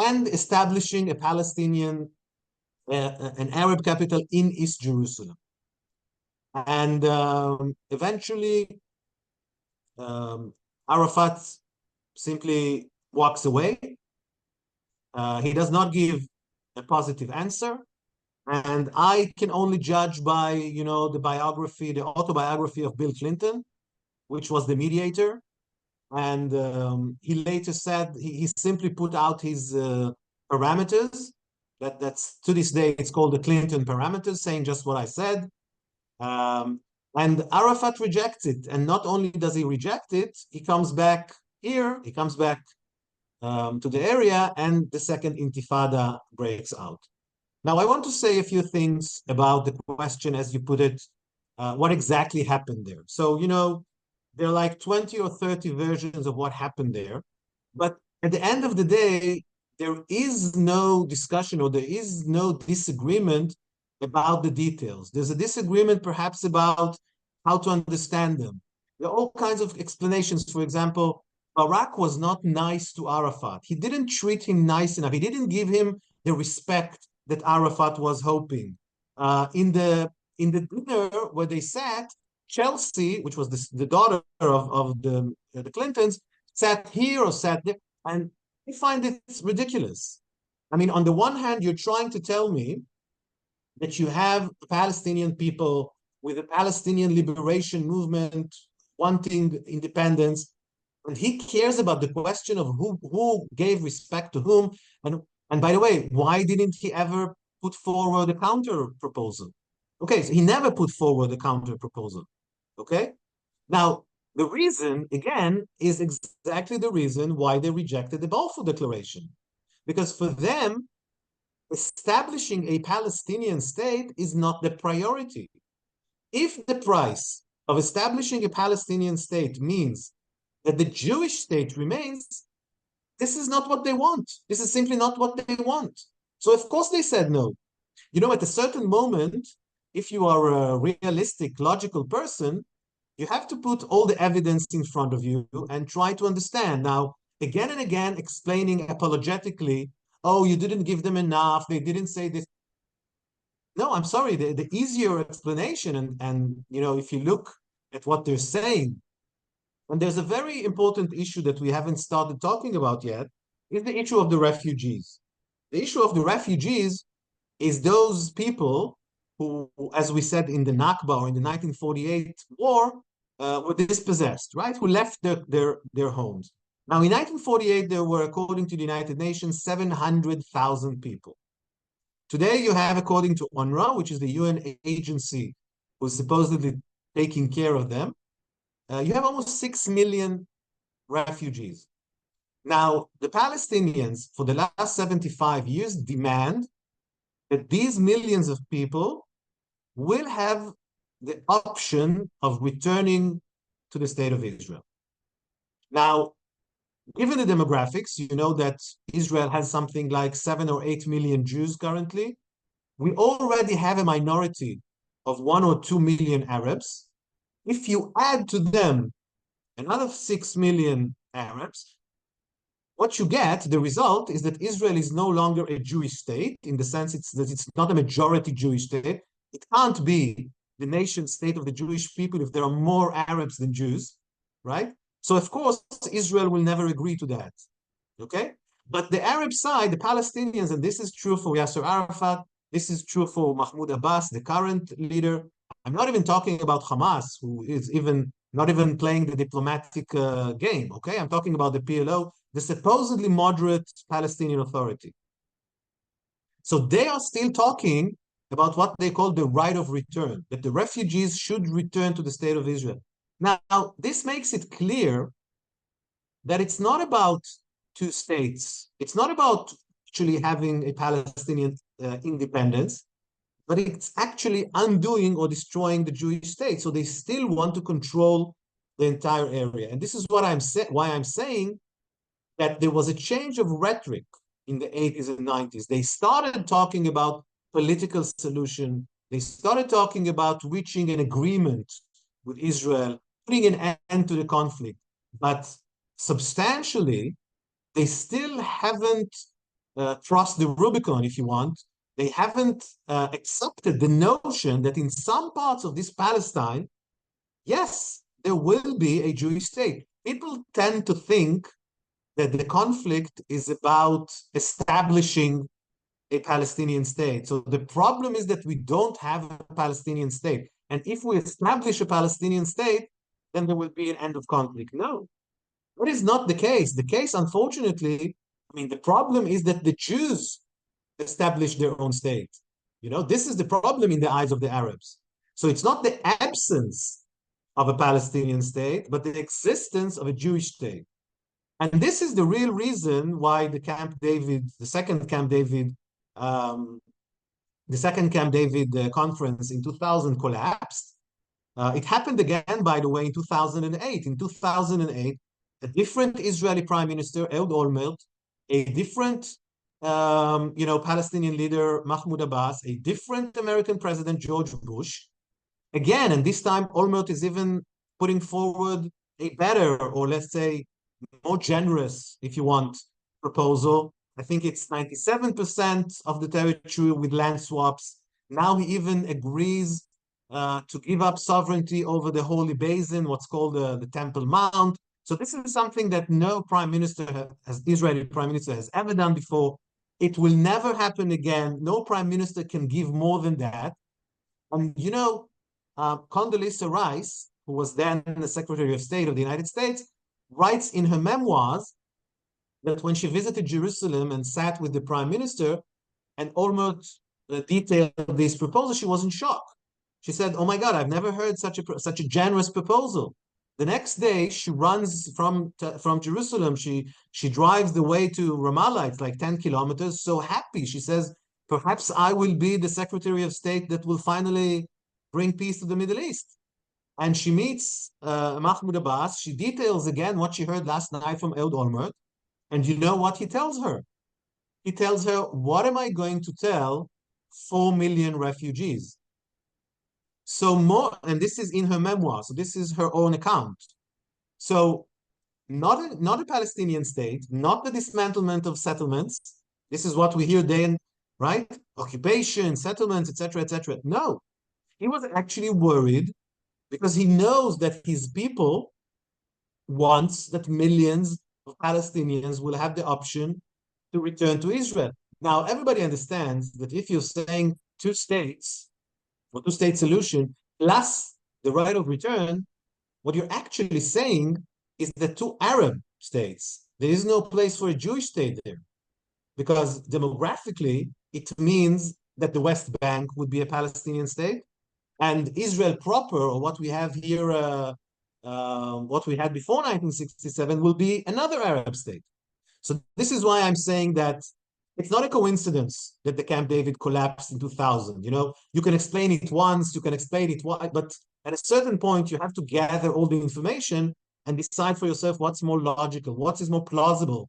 and establishing a Palestinian, an Arab capital in East Jerusalem. And eventually, Arafat simply walks away. He does not give a positive answer. And I can only judge by, the autobiography of Bill Clinton, which was the mediator. And he later said he simply put out his parameters. That's to this day, it's called the Clinton parameters, saying just what I said. And Arafat rejects it. And not only does he reject it, he comes back here, he comes back to the area, and the second intifada breaks out. Now, I want to say a few things about the question, as you put it, what exactly happened there. So, there are like 20 or 30 versions of what happened there. But at the end of the day, there is no discussion or there is no disagreement about the details. There's a disagreement perhaps about how to understand them. There are all kinds of explanations. For example, Barak was not nice to Arafat. He didn't treat him nice enough. He didn't give him the respect that Arafat was hoping. In the dinner where they sat, Chelsea, which was the daughter of the Clintons, sat here or sat there, and I find it ridiculous. I mean, on the one hand, you're trying to tell me that you have Palestinian people with a Palestinian liberation movement wanting independence, and he cares about the question of who gave respect to whom. And by the way, why didn't he ever put forward a counter proposal? Okay, so he never put forward a counter proposal. Okay, now the reason, again, is exactly the reason why they rejected the Balfour Declaration, because for them, establishing a Palestinian state is not the priority. If the price of establishing a Palestinian state means that the Jewish state remains, this is not what they want. This is simply not what they want. So of course they said no. At a certain moment, if you are a realistic, logical person, you have to put all the evidence in front of you and try to understand. Now, again and again, explaining apologetically, oh, you didn't give them enough, they didn't say this. No, I'm sorry, the easier explanation, and if you look at what they're saying, and there's a very important issue that we haven't started talking about yet, is the issue of the refugees. The issue of the refugees is those people who, as we said in the Nakba or in the 1948 war, were dispossessed, right? Who left their homes. Now, in 1948, there were, according to the United Nations, 700,000 people. Today, you have, according to UNRWA, which is the UN agency who's supposedly taking care of them, you have almost 6 million refugees. Now, the Palestinians, for the last 75 years, demand that these millions of people will have the option of returning to the state of Israel. Now, given the demographics, you know that Israel has something like 7 or 8 million Jews currently. We already have a minority of 1 or 2 million Arabs. If you add to them another 6 million Arabs, what you get, the result, is that Israel is no longer a Jewish state, in the sense that it's not a majority Jewish state. It can't be the nation state of the Jewish people if there are more Arabs than Jews, right? So, of course, Israel will never agree to that, okay? But the Arab side, the Palestinians, and this is true for Yasser Arafat, this is true for Mahmoud Abbas, the current leader. I'm not even talking about Hamas, who is not even playing the diplomatic game, okay? I'm talking about the PLO, the supposedly moderate Palestinian Authority. So they are still talking about what they call the right of return, that the refugees should return to the state of Israel. Now, this makes it clear that it's not about two states. It's not about actually having a Palestinian independence. but it's actually undoing or destroying the Jewish state. So they still want to control the entire area. And this is what why I'm saying that there was a change of rhetoric in the 80s and 90s. They started talking about political solution. They started talking about reaching an agreement with Israel, putting an end to the conflict. But substantially, they still haven't crossed the Rubicon, if you want. They haven't accepted the notion that in some parts of this Palestine, yes, there will be a Jewish state. People tend to think that the conflict is about establishing a Palestinian state. So the problem is that we don't have a Palestinian state. And if we establish a Palestinian state, then there will be an end of conflict. No, that is not the case. The case, unfortunately, I mean, the problem is that the Jews established their own state. You know, this is the problem in the eyes of the Arabs. So it's not the absence of a Palestinian state, but the existence of a Jewish state. And this is the real reason why the Camp David, um, the second Camp David conference in 2000 collapsed. It happened again, by the way, in 2008. In 2008, a different Israeli Prime Minister, Ehud Olmert, a different, Palestinian leader, Mahmoud Abbas, a different American President, George Bush. Again, and this time, Olmert is even putting forward a better, or let's say, more generous, if you want, proposal. I think it's 97% of the territory with land swaps. Now he even agrees to give up sovereignty over the Holy Basin, what's called the Temple Mount. So this is something that no prime minister, as Israeli prime minister, has ever done before. It will never happen again. No prime minister can give more than that. And Condoleezza Rice, who was then the Secretary of State of the United States, writes in her memoirs that when she visited Jerusalem and sat with the prime minister and almost detailed this proposal, she was in shock. She said, "Oh my God, I've never heard such a generous proposal." The next day, she runs from Jerusalem. She drives the way to Ramallah. It's like 10 kilometers. So happy. She says, "Perhaps I will be the Secretary of State that will finally bring peace to the Middle East." And she meets Mahmoud Abbas. She details again what she heard last night from Ehud Olmert. And you know what he tells her? He tells her, "What am I going to tell 4 million refugees?" So more, and this is in her memoir. So this is her own account. So not a Palestinian state, not the dismantlement of settlements. This is what we hear then, right? Occupation, settlements, etc., etc. No, he was actually worried because he knows that his people wants that millions of Palestinians will have the option to return to Israel. Now, everybody understands that if you're saying two states or two-state solution plus the right of return, what you're actually saying is that two Arab states, there is no place for a Jewish state there because demographically, it means that the West Bank would be a Palestinian state and Israel proper, or what we have here, what we had before 1967, will be another Arab state. So this is why I'm saying that it's not a coincidence that the Camp David collapsed in 2000. You can explain it once, you can explain it why, but at a certain point, you have to gather all the information and decide for yourself what's more logical, what is more plausible.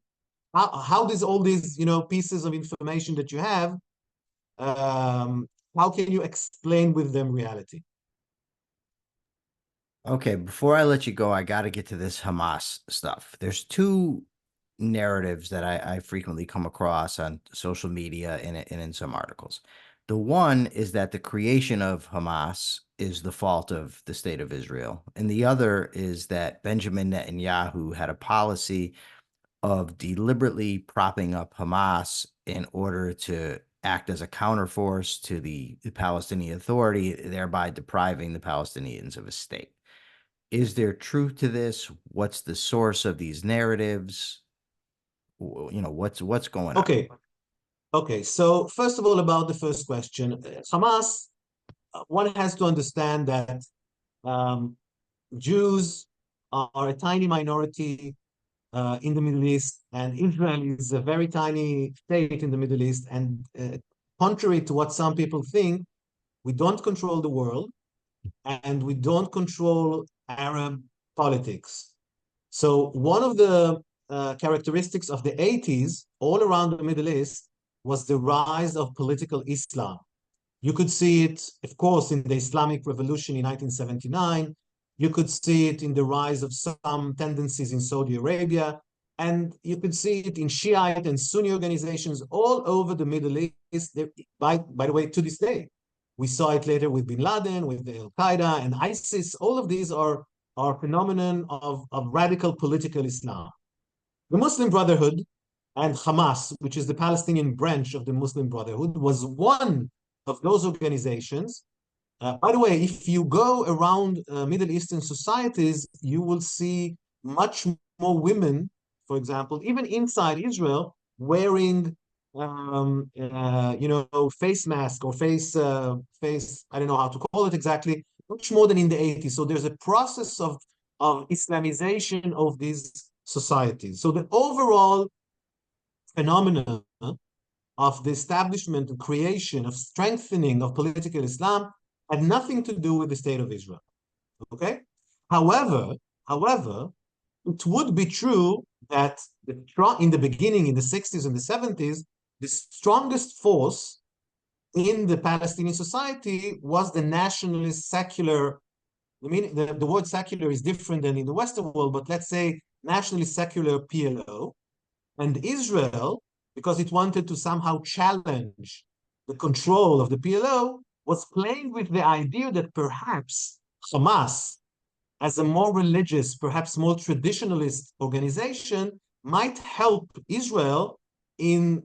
How does all these, pieces of information that you have, how can you explain with them reality? Okay, before I let you go, I got to get to this Hamas stuff. There's two narratives that I frequently come across on social media and in some articles. The one is that the creation of Hamas is the fault of the state of Israel. And the other is that Benjamin Netanyahu had a policy of deliberately propping up Hamas in order to act as a counterforce to the Palestinian Authority, thereby depriving the Palestinians of a state. Is there truth to this? What's the source of these narratives? What's going on? Okay. So first of all, about the first question, Hamas, one has to understand that um, Jews are a tiny minority in the Middle East, and Israel is a very tiny state in the Middle East. And contrary to what some people think, we don't control the world, and we don't control Arab politics. So one of the characteristics of the 80s all around the Middle East was the rise of political Islam. You could see it, of course, in the Islamic Revolution in 1979. You could see it in the rise of some tendencies in Saudi Arabia. And you could see it in Shiite and Sunni organizations all over the Middle East, by the way, to this day. We saw it later with bin Laden, with Al-Qaeda and ISIS. All of these are phenomenon of radical political Islam. The Muslim Brotherhood and Hamas, which is the Palestinian branch of the Muslim Brotherhood, was one of those organizations. By the way, if you go around Middle Eastern societies, you will see much more women, for example, even inside Israel, wearing face mask or face, I don't know how to call it exactly, much more than in the 80s. So there's a process of Islamization of these societies. So the overall phenomenon of the establishment and creation of strengthening of political Islam had nothing to do with the state of Israel. Okay? However, it would be true that in the beginning, in the 60s and the 70s, the strongest force in the Palestinian society was the nationalist secular. I mean, the word secular is different than in the Western world, but let's say nationalist secular PLO. And Israel, because it wanted to somehow challenge the control of the PLO, was playing with the idea that perhaps Hamas, as a more religious, perhaps more traditionalist organization, might help Israel in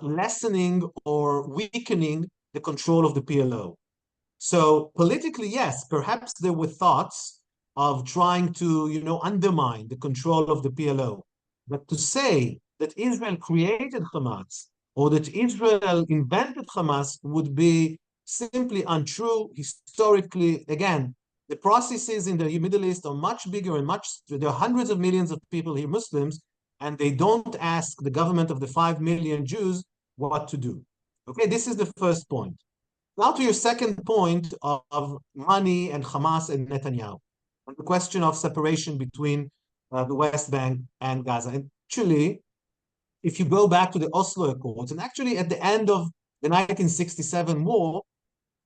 lessening or weakening the control of the PLO. So politically, yes, perhaps there were thoughts of trying to, undermine the control of the PLO. But to say that Israel created Hamas or that Israel invented Hamas would be simply untrue. Historically, again, the processes in the Middle East are much bigger and there are hundreds of millions of people here, Muslims, and they don't ask the government of the 5 million Jews what to do. Okay, this is the first point. Now to your second point of money and Hamas and Netanyahu, and the question of separation between the West Bank and Gaza. And actually, if you go back to the Oslo Accords, and actually at the end of the 1967 war,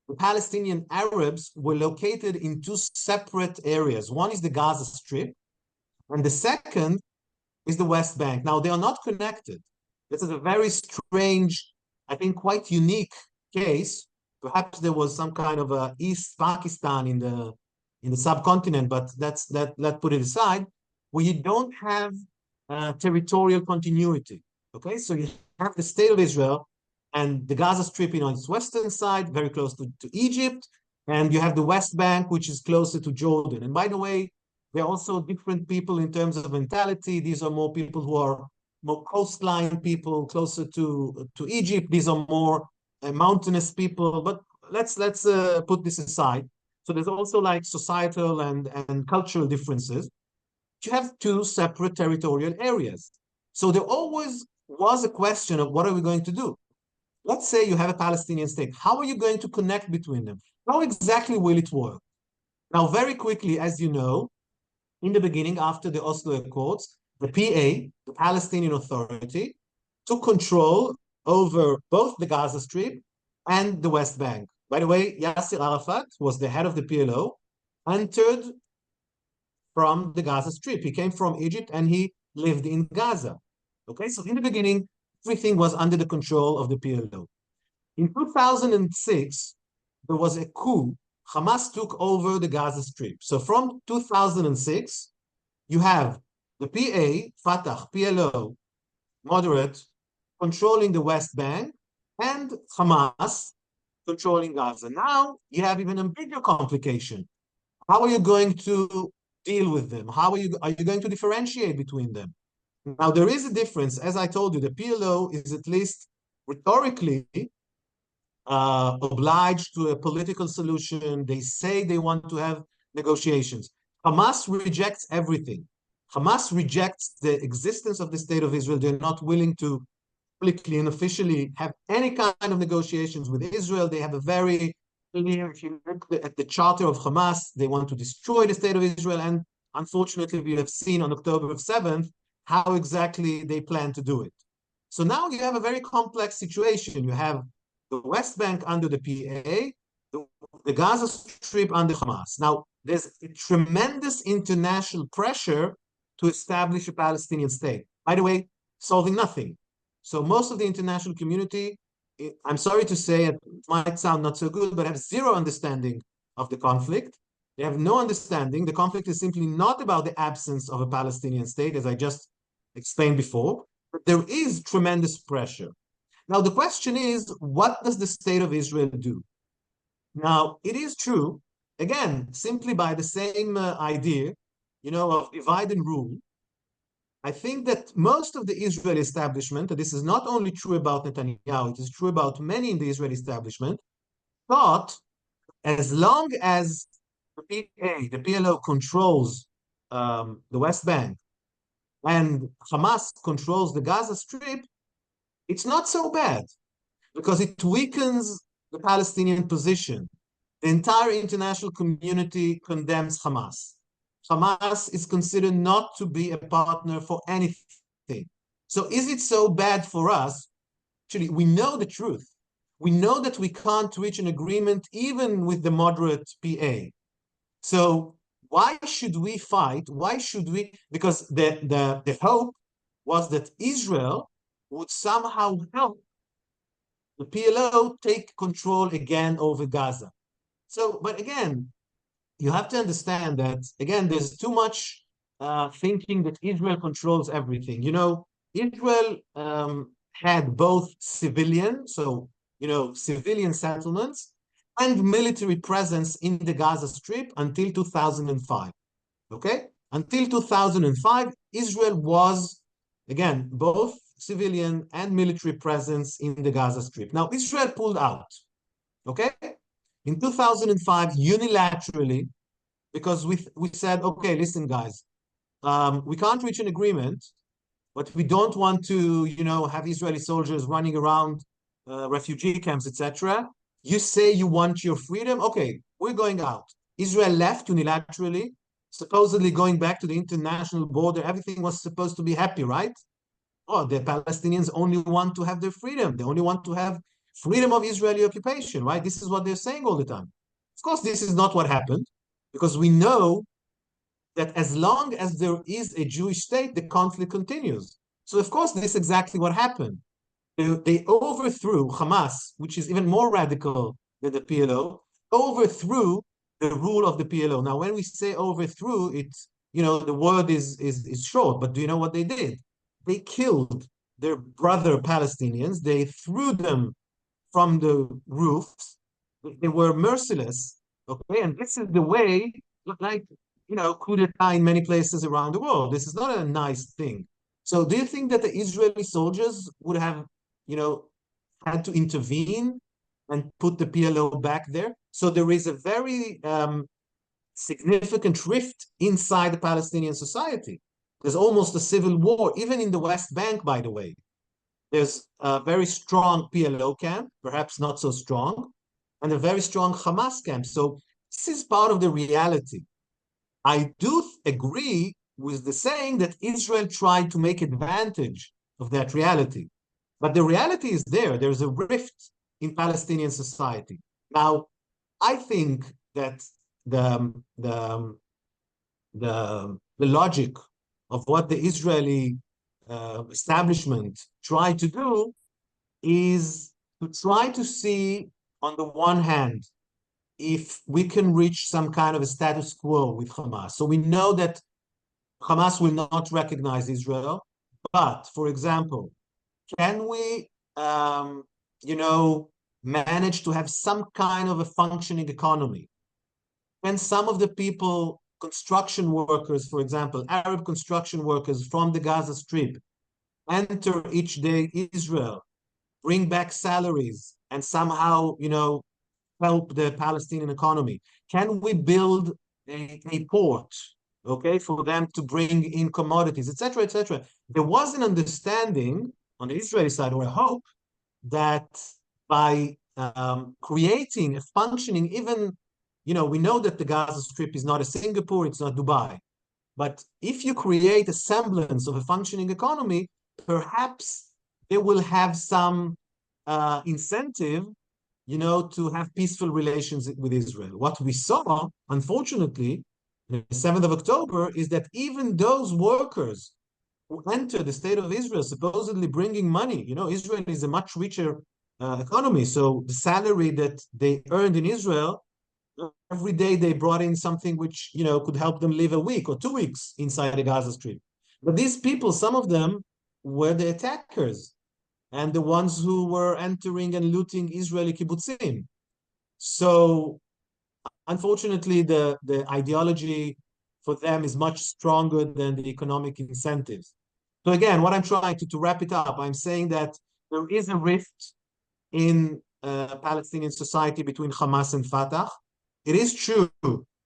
the Palestinian Arabs were located in two separate areas. One is the Gaza Strip, and the second is the West Bank. Now, they are not connected. This is a very strange, I think quite unique case. Perhaps there was some kind of a East Pakistan in the subcontinent, but let's put it aside, where you don't have territorial continuity. Okay, so you have the state of Israel and the Gaza Strip on its western side, very close to Egypt, and you have the West Bank, which is closer to Jordan. And by the way, they're also different people in terms of mentality. These are more people who are more coastline people, closer to Egypt. These are more mountainous people. But let's put this aside. So there's also like societal and cultural differences. You have two separate territorial areas. So there always was a question of what are we going to do? Let's say you have a Palestinian state. How are you going to connect between them? How exactly will it work? Now, very quickly, as you know, in the beginning, after the Oslo Accords, the PA, the Palestinian Authority, took control over both the Gaza Strip and the West Bank. By the way, Yasser Arafat was the head of the PLO, entered from the Gaza Strip. He came from Egypt and he lived in Gaza. Okay, so in the beginning, everything was under the control of the PLO. In 2006, there was a coup. Hamas took over the Gaza Strip. So from 2006, you have the PA, Fatah, PLO, moderate, controlling the West Bank, and Hamas controlling Gaza. Now you have even a bigger complication. How are you going to deal with them? Are you going to differentiate between them? Now, there is a difference. As I told you, the PLO is at least rhetorically obliged to a political solution. They say they want to have negotiations. Hamas rejects everything. Hamas rejects the existence of the state of Israel. They're not willing to publicly and officially have any kind of negotiations with Israel. They have a very If you look at the charter of Hamas, they want to destroy the state of Israel. And unfortunately, we have seen on October 7th how exactly they plan to do it. So now you have a very complex situation. You have the West Bank under the PA, the Gaza Strip under Hamas. Now, there's a tremendous international pressure to establish a Palestinian state. By the way, solving nothing. So most of the international community, I'm sorry to say, it might sound not so good, but have zero understanding of the conflict. They have no understanding. The conflict is simply not about the absence of a Palestinian state, as I just explained before, but there is tremendous pressure. Now, the question is, what does the state of Israel do? Now, it is true, again, simply by the same idea, of divide and rule. I think that most of the Israeli establishment, and this is not only true about Netanyahu, it is true about many in the Israeli establishment, thought as long as the PLO controls the West Bank and Hamas controls the Gaza Strip, it's not so bad because it weakens the Palestinian position. The entire international community condemns Hamas. Hamas is considered not to be a partner for anything. So is it so bad for us? Actually, we know the truth. We know that we can't reach an agreement even with the moderate PA. So why should we fight? Why should we? Because the hope was that Israel would somehow help the PLO take control again over Gaza. So, but again, you have to understand that, again, there's too much thinking that Israel controls everything. Israel had both civilian, so, civilian settlements and military presence in the Gaza Strip until 2005. Okay? Until 2005, Israel was, again, both civilian and military presence in the Gaza Strip. Now, Israel pulled out. Okay? In 2005, unilaterally, because we said, okay, listen, guys, we can't reach an agreement, but we don't want to, have Israeli soldiers running around refugee camps, etc. You say you want your freedom, okay, we're going out. Israel left unilaterally, supposedly going back to the international border. Everything was supposed to be happy, right? Oh, the Palestinians only want to have their freedom. They only want to have freedom of Israeli occupation, right? This is what they're saying all the time. Of course, this is not what happened, because we know that as long as there is a Jewish state, the conflict continues. So, of course, this is exactly what happened. They overthrew Hamas, which is even more radical than the PLO, overthrew the rule of the PLO. Now, when we say overthrew, it's, the word is short, but do you know what they did? They killed their brother Palestinians. They threw them from the roofs. They were merciless. Okay, and this is the way, like, coup d'etat in many places around the world. This is not a nice thing. So, do you think that the Israeli soldiers would have, had to intervene and put the PLO back there? So, there is a very significant rift inside the Palestinian society. There's almost a civil war, even in the West Bank, by the way. There's a very strong PLO camp, perhaps not so strong, and a very strong Hamas camp. So this is part of the reality. I do agree with the saying that Israel tried to make advantage of that reality. But the reality is there. There's a rift in Palestinian society. Now, I think that the logic of what the Israeli establishment tried to do is to try to see, on the one hand, if we can reach some kind of a status quo with Hamas. So we know that Hamas will not recognize Israel, but, for example, can we, manage to have some kind of a functioning economy? Can some of the people, construction workers, for example, Arab construction workers from the Gaza Strip, enter each day Israel, bring back salaries, and somehow, help the Palestinian economy? Can we build a port, okay, for them to bring in commodities, etc., etc.? There was an understanding on the Israeli side, or a hope, that by creating a functioning, even, we know that the Gaza Strip is not a Singapore, it's not Dubai. But if you create a semblance of a functioning economy, perhaps they will have some incentive, to have peaceful relations with Israel. What we saw, unfortunately, the 7th of October, is that even those workers who enter the state of Israel, supposedly bringing money, Israel is a much richer economy. So the salary that they earned in Israel, every day they brought in something which, could help them live a week or 2 weeks inside the Gaza Strip. But these people, some of them were the attackers and the ones who were entering and looting Israeli kibbutzim. So unfortunately, the ideology for them is much stronger than the economic incentives. So again, what I'm trying to wrap it up, I'm saying that there is a rift in Palestinian society between Hamas and Fatah. It is true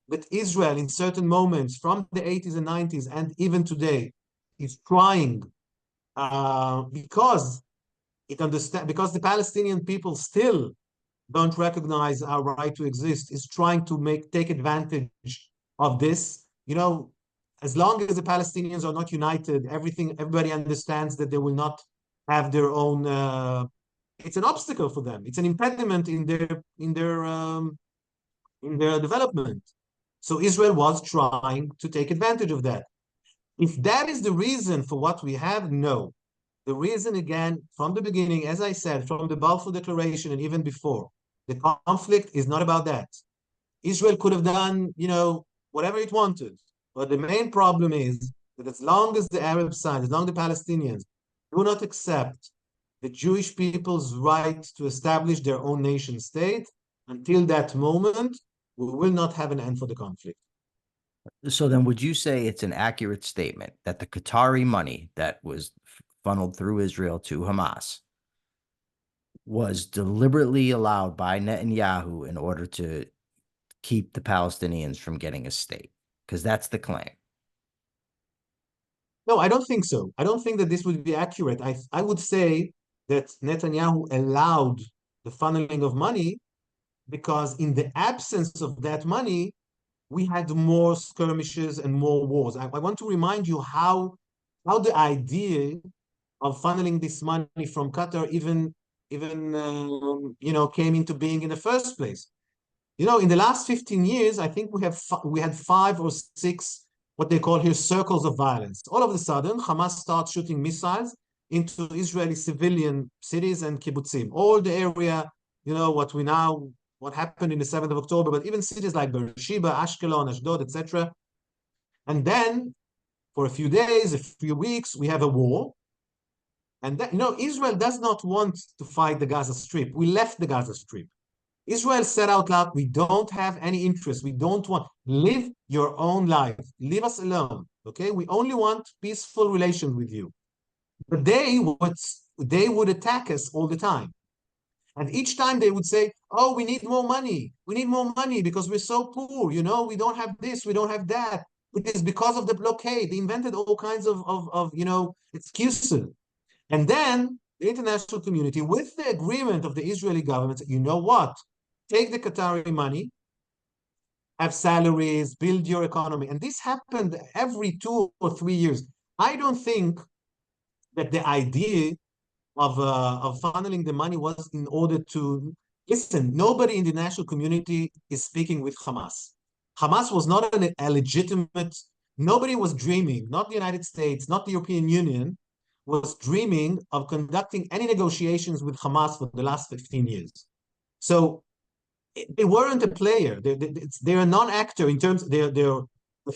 that Israel, in certain moments from the 80s and 90s, and even today, is trying because because the Palestinian people still don't recognize our right to exist, is trying to take advantage of this. As long as the Palestinians are not united, everybody understands that they will not have their own. It's an obstacle for them. It's an impediment in their development. So Israel was trying to take advantage of that. If that is the reason for what we have, no. The reason, again, from the beginning, as I said, from the Balfour Declaration and even before, the conflict is not about that. Israel could have done, whatever it wanted. But the main problem is that as long as the Arab side, as long as the Palestinians do not accept the Jewish people's right to establish their own nation state, until that moment, we will not have an end for the conflict. So then would you say it's an accurate statement that the Qatari money that was funneled through Israel to Hamas was deliberately allowed by Netanyahu in order to keep the Palestinians from getting a state? Because that's the claim. No, I don't think so. I don't think that this would be accurate. I would say that Netanyahu allowed the funneling of money because in the absence of that money, we had more skirmishes and more wars. I want to remind you how the idea of funneling this money from Qatar even came into being in the first place. In the last 15 years, I think we had 5 or 6 what they call here circles of violence. All of a sudden, Hamas starts shooting missiles into Israeli civilian cities and kibbutzim. All the area, what happened in the 7th of October, but even cities like Beersheba, Ashkelon, Ashdod, etc. And then for a few days, a few weeks, we have a war. And that, Israel does not want to fight the Gaza Strip. We left the Gaza Strip. Israel said out loud, we don't have any interest. We don't want, live your own life. Leave us alone, okay? We only want peaceful relations with you. But they would attack us all the time. And each time they would say, oh, we need more money. We need more money because we're so poor. We don't have this, we don't have that. It is because of the blockade. They invented all kinds of excuses. And then the international community, with the agreement of the Israeli government, you know what? Take the Qatari money, have salaries, build your economy. And this happened every 2 or 3 years. I don't think that the idea of funneling the money was in order to listen. Nobody in the national community is speaking with Hamas. Hamas was not a legitimate. Nobody was dreaming. Not the United States, not the European Union, was dreaming of conducting any negotiations with Hamas for the last 15 years. So they weren't a player. They're a non-actor in terms. They're de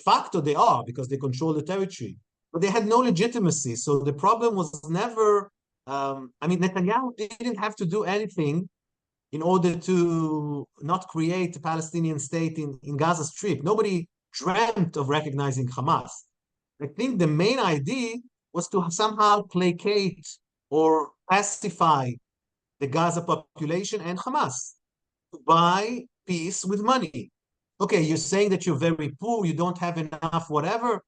facto they are because they control the territory, but they had no legitimacy. So the problem was never. Netanyahu didn't have to do anything in order to not create a Palestinian state in Gaza Strip. Nobody dreamt of recognizing Hamas. I think the main idea was to somehow placate or pacify the Gaza population and Hamas to buy peace with money. Okay, you're saying that you're very poor, you don't have enough, whatever,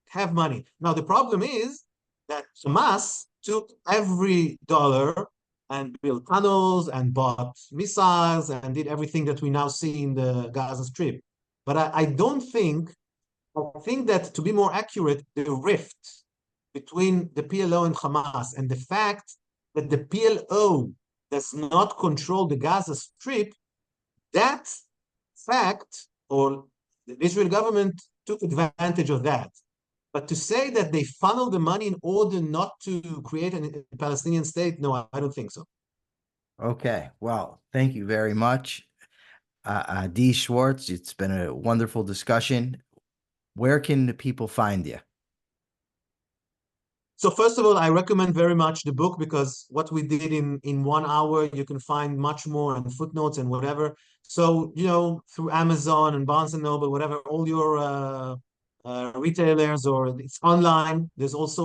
have money. Now, the problem is that Hamas took every dollar and built tunnels and bought missiles and did everything that we now see in the Gaza Strip. But I don't think, I think that to be more accurate, the rift between the PLO and Hamas and the fact that the PLO does not control the Gaza Strip, that fact, or the Israeli government took advantage of that. But to say that they funnel the money in order not to create a Palestinian state, no, I don't think so. Okay. Well, thank you very much, Adi Schwartz. It's been a wonderful discussion. Where can the people find you? So first of all, I recommend very much the book because what we did in 1 hour, you can find much more and footnotes and whatever. So, you know, through Amazon and Barnes and Noble, whatever, all your retailers, or it's online. There's also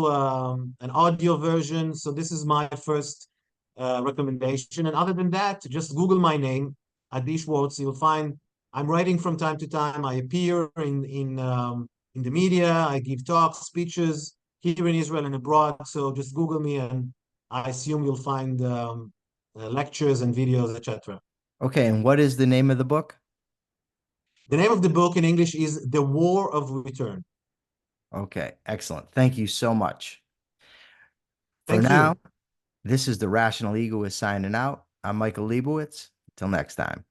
an audio version. So this is my first recommendation. And other than that, just Google my name, Adi Schwartz. You'll find I'm writing from time to time. I appear in the media. I give talks, speeches here in Israel and abroad. So just Google me, and I assume you'll find lectures and videos, etc. Okay. And what is the name of the book? The name of the book in English is The War of Return. Okay. Excellent. Thank you so much. For Thank now, you. this is the Rational Egoist signing out. I'm Michael Liebowitz. Until next time.